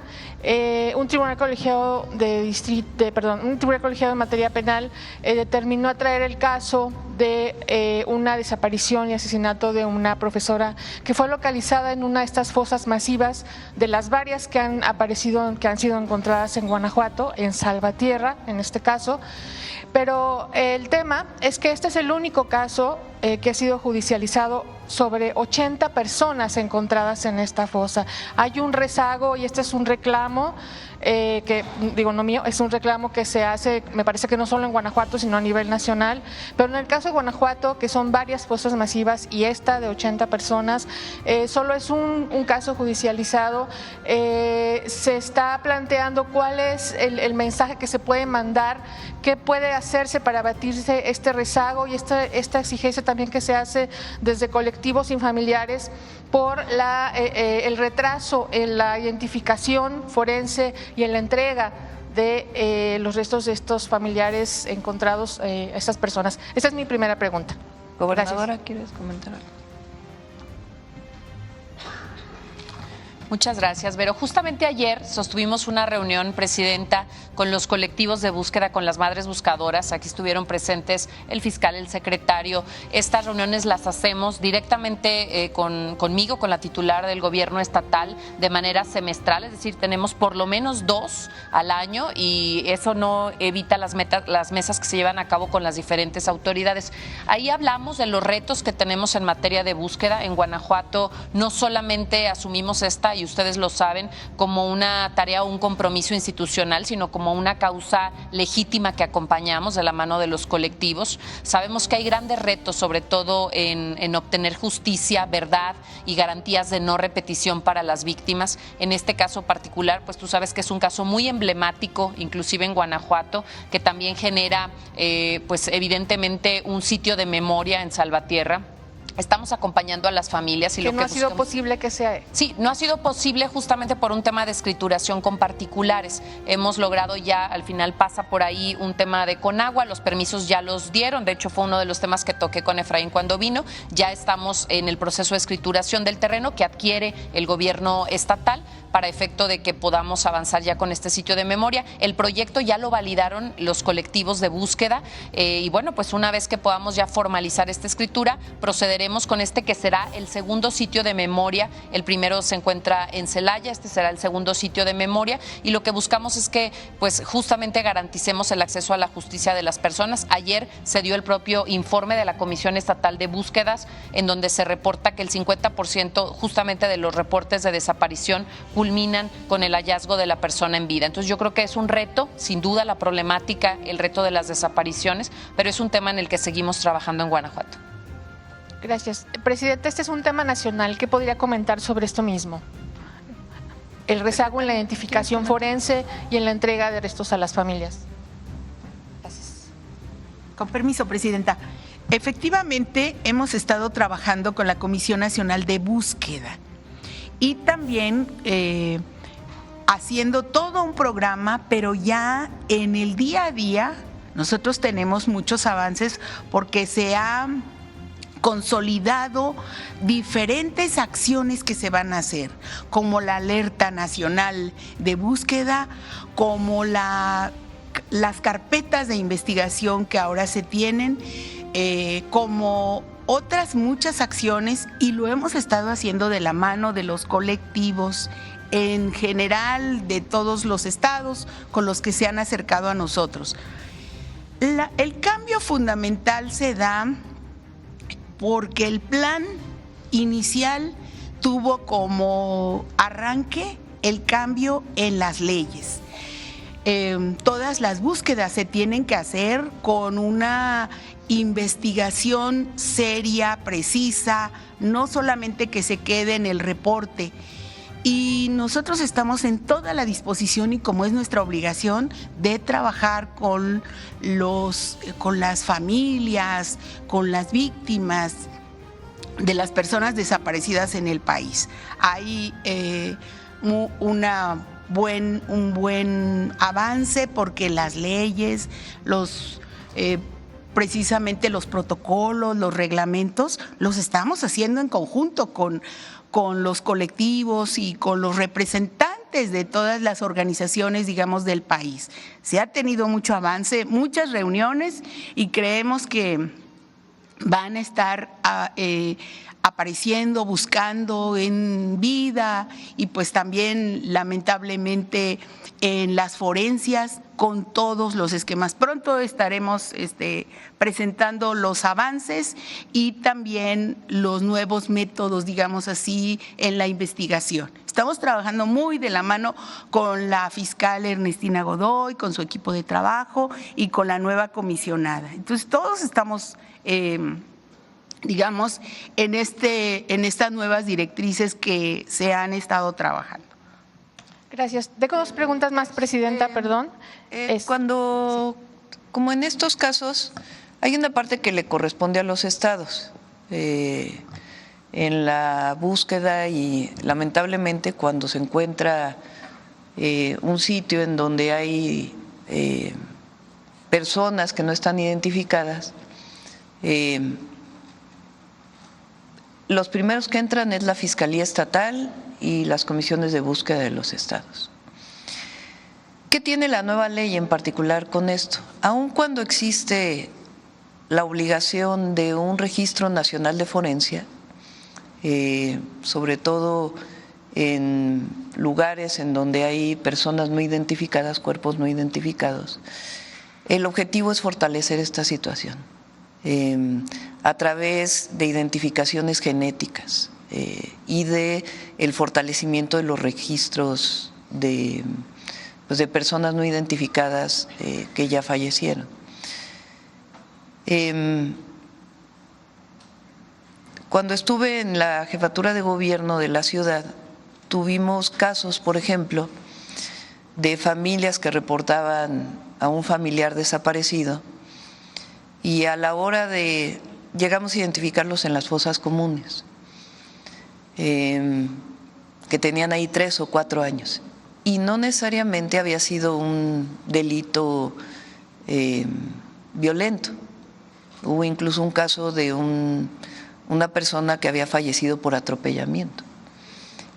un tribunal colegiado de materia penal determinó atraer el caso de una desaparición y asesinato de una profesora que fue localizada en una de estas fosas masivas de las varias que han aparecido, que han sido encontradas en Guanajuato, en Salvatierra, en este caso. Pero el tema es que este es el único caso que ha sido judicializado sobre 80 personas encontradas en esta fosa. Hay un rezago y este es un reclamo que digo no mío, es un reclamo que se hace, me parece que no solo en Guanajuato, sino a nivel nacional, pero en el caso de Guanajuato, que son varias fosas masivas y esta de 80 personas, solo es un caso judicializado. Se está planteando cuál es el mensaje que se puede mandar, qué puede hacerse para abatirse este rezago y esta exigencia también que se hace desde colectivos y familiares por el retraso en la identificación forense y en la entrega de los restos de estos familiares encontrados a estas personas. Esa es mi primera pregunta. Gobernadora, ¿quieres comentar algo? Muchas gracias, Vero. Justamente ayer sostuvimos una reunión, Presidenta, con los colectivos de búsqueda, con las madres buscadoras. Aquí estuvieron presentes el fiscal, el secretario. Estas reuniones las hacemos directamente conmigo, con la titular del gobierno estatal, de manera semestral, es decir, tenemos por lo menos 2 al año y eso no evita las mesas que se llevan a cabo con las diferentes autoridades. Ahí hablamos de los retos que tenemos en materia de búsqueda. En Guanajuato no solamente asumimos y ustedes lo saben, como una tarea o un compromiso institucional, sino como una causa legítima que acompañamos de la mano de los colectivos. Sabemos que hay grandes retos, sobre todo en obtener justicia, verdad y garantías de no repetición para las víctimas. En este caso particular, pues tú sabes que es un caso muy emblemático, inclusive en Guanajuato, que también genera, pues evidentemente, un sitio de memoria en Salvatierra. Estamos acompañando a las familias y que no ha sido posible que sea. Sí, no ha sido posible justamente por un tema de escrituración con particulares. Hemos logrado ya, al final pasa por ahí un tema de Conagua, los permisos ya los dieron, de hecho fue uno de los temas que toqué con Efraín cuando vino. Ya estamos en el proceso de escrituración del terreno que adquiere el gobierno estatal para efecto de que podamos avanzar ya con este sitio de memoria. El proyecto ya lo validaron los colectivos de búsqueda y bueno, pues una vez que podamos ya formalizar esta escritura, procederemos con este que será el segundo sitio de memoria. El primero se encuentra en Celaya, este será el segundo sitio de memoria y lo que buscamos es que pues justamente garanticemos el acceso a la justicia de las personas. Ayer se dio el propio informe de la Comisión Estatal de Búsquedas en donde se reporta que el 50% justamente de los reportes de desaparición culminan con el hallazgo de la persona en vida. Entonces yo creo que es un reto, sin duda la problemática, el reto de las desapariciones, pero es un tema en el que seguimos trabajando en Guanajuato. Gracias. Presidente, este es un tema nacional. ¿Qué podría comentar sobre esto mismo? El rezago en la identificación forense y en la entrega de restos a las familias. Gracias. Con permiso, Presidenta. Efectivamente, hemos estado trabajando con la Comisión Nacional de Búsqueda y también haciendo todo un programa, pero ya en el día a día nosotros tenemos muchos avances porque se ha consolidado diferentes acciones que se van a hacer, como la alerta nacional de búsqueda, como las carpetas de investigación que ahora se tienen, como otras muchas acciones, y lo hemos estado haciendo de la mano de los colectivos en general de todos los estados con los que se han acercado a nosotros. El cambio fundamental se da porque el plan inicial tuvo como arranque el cambio en las leyes. Todas las búsquedas se tienen que hacer con una investigación seria, precisa, no solamente que se quede en el reporte. Y nosotros estamos en toda la disposición y como es nuestra obligación de trabajar con las familias, con las víctimas de las personas desaparecidas en el país. Hay un buen avance porque las leyes, precisamente los protocolos, los reglamentos, los estamos haciendo en conjunto con los colectivos y con los representantes de todas las organizaciones, digamos, del país. Se ha tenido mucho avance, muchas reuniones y creemos que van a estar apareciendo, buscando en vida y pues también lamentablemente en las forencias con todos los esquemas. Pronto estaremos presentando los avances y también los nuevos métodos, digamos así, en la investigación. Estamos trabajando muy de la mano con la fiscal Ernestina Godoy, con su equipo de trabajo y con la nueva comisionada. Entonces todos estamos digamos, en estas nuevas directrices que se han estado trabajando. Gracias. Tengo dos preguntas más, Presidenta, perdón. Como en estos casos, hay una parte que le corresponde a los estados en la búsqueda y lamentablemente cuando se encuentra un sitio en donde hay personas que no están identificadas, los primeros que entran es la Fiscalía Estatal y las comisiones de búsqueda de los estados. ¿Qué tiene la nueva ley en particular con esto? Aun cuando existe la obligación de un registro nacional de forencia, sobre todo en lugares en donde hay personas no identificadas, cuerpos no identificados, el objetivo es fortalecer esta situación a través de identificaciones genéticas y de el fortalecimiento de los registros de personas no identificadas que ya fallecieron. Cuando estuve en la jefatura de gobierno de la ciudad, tuvimos casos, por ejemplo, de familias que reportaban a un familiar desaparecido y a la hora de llegamos a identificarlos en las fosas comunes, que tenían ahí 3 o 4 años. Y no necesariamente había sido un delito violento. Hubo incluso un caso de una persona que había fallecido por atropellamiento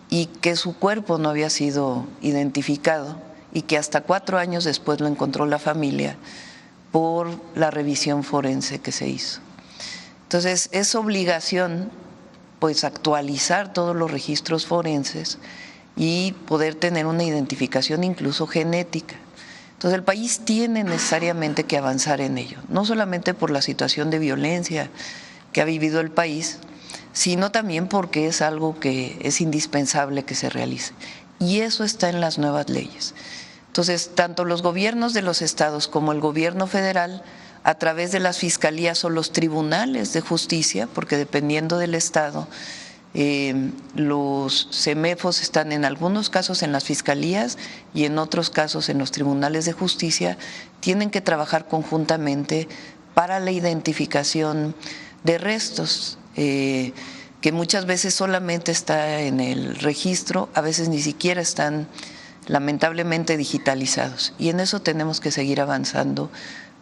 y que su cuerpo no había sido identificado y que hasta 4 años después lo encontró la familia por la revisión forense que se hizo. Entonces, es obligación pues actualizar todos los registros forenses y poder tener una identificación incluso genética. Entonces el país tiene necesariamente que avanzar en ello, no solamente por la situación de violencia que ha vivido el país, sino también porque es algo que es indispensable que se realice. Y eso está en las nuevas leyes. Entonces, tanto los gobiernos de los estados como el gobierno federal, a través de las fiscalías o los tribunales de justicia, porque dependiendo del estado, los CEMEFOS están en algunos casos en las fiscalías y en otros casos en los tribunales de justicia, tienen que trabajar conjuntamente para la identificación de restos, que muchas veces solamente está en el registro, a veces ni siquiera están lamentablemente digitalizados. Y en eso tenemos que seguir avanzando,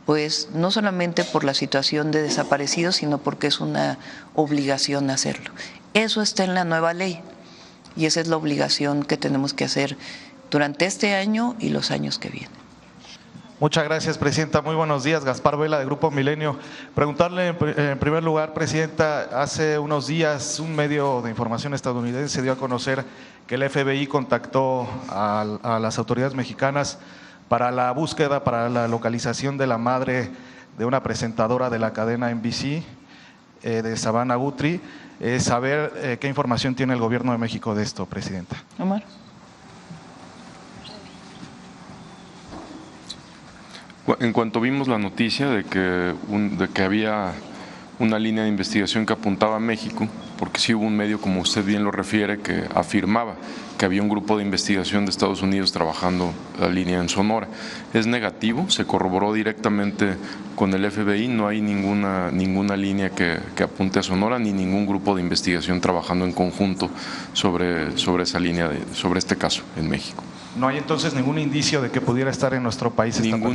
pues no solamente por la situación de desaparecidos, sino porque es una obligación hacerlo. Eso está en la nueva ley y esa es la obligación que tenemos que hacer durante este año y los años que vienen. Muchas gracias, Presidenta. Muy buenos días. Gaspar Vela, de Grupo Milenio. Preguntarle en primer lugar, Presidenta, hace unos días un medio de información estadounidense dio a conocer que el FBI contactó a las autoridades mexicanas para la búsqueda, para la localización de la madre de una presentadora de la cadena NBC, de Savannah Guthrie. Saber qué información tiene el Gobierno de México de esto, Presidenta. Omar. En cuanto vimos la noticia de que había una línea de investigación que apuntaba a México, porque sí hubo un medio, como usted bien lo refiere, que afirmaba que había un grupo de investigación de Estados Unidos trabajando la línea en Sonora. Es negativo, se corroboró directamente con el FBI, no hay ninguna línea que apunte a Sonora, ni ningún grupo de investigación trabajando en conjunto sobre esa línea, sobre este caso en México. ¿No hay entonces ningún indicio de que pudiera estar en nuestro país esta persona?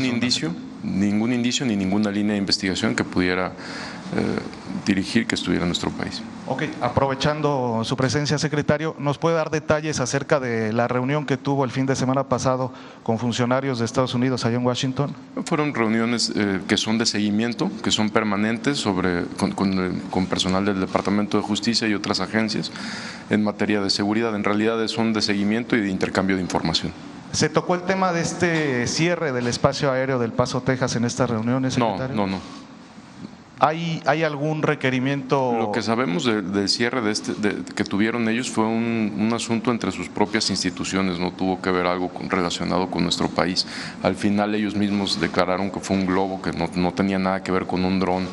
Ningún indicio ni ninguna línea de investigación que pudiera dirigir que estuviera en nuestro país. Ok, aprovechando su presencia, secretario, ¿nos puede dar detalles acerca de la reunión que tuvo el fin de semana pasado con funcionarios de Estados Unidos allá en Washington? Fueron reuniones que son de seguimiento, que son permanentes con personal del Departamento de Justicia y otras agencias en materia de seguridad. En realidad son de seguimiento y de intercambio de información. ¿Se tocó el tema de este cierre del espacio aéreo del Paso, Texas en estas reuniones, secretario? No. ¿Hay algún requerimiento? Lo que sabemos del cierre que tuvieron ellos fue un asunto entre sus propias instituciones, no tuvo que ver algo relacionado con nuestro país. Al final ellos mismos declararon que fue un globo, que no tenía nada que ver con un dron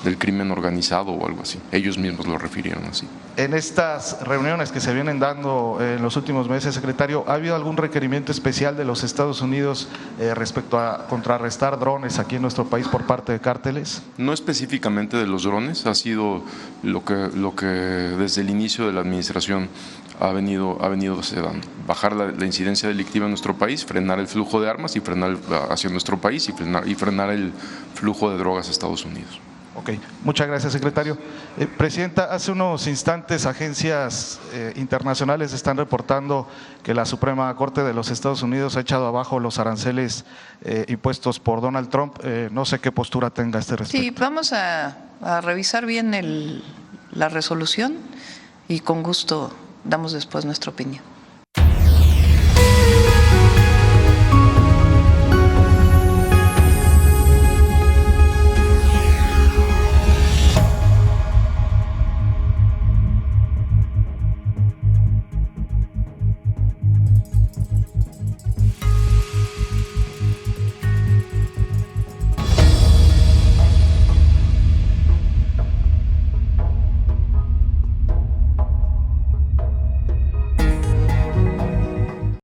del crimen organizado o algo así. Ellos mismos lo refirieron así. En estas reuniones que se vienen dando en los últimos meses, secretario, ¿ha habido algún requerimiento especial de los Estados Unidos respecto a contrarrestar drones aquí en nuestro país por parte de cárteles? No específicamente de los drones, ha sido lo que desde el inicio de la administración ha venido se dando. Bajar la incidencia delictiva en nuestro país, frenar el flujo de armas y frenar hacia nuestro país y frenar el flujo de drogas a Estados Unidos. Ok, muchas gracias, secretario. Presidenta, hace unos instantes agencias internacionales están reportando que la Suprema Corte de los Estados Unidos ha echado abajo los aranceles impuestos por Donald Trump. No sé qué postura tenga a este respecto. Sí, vamos a revisar bien la resolución y con gusto damos después nuestra opinión.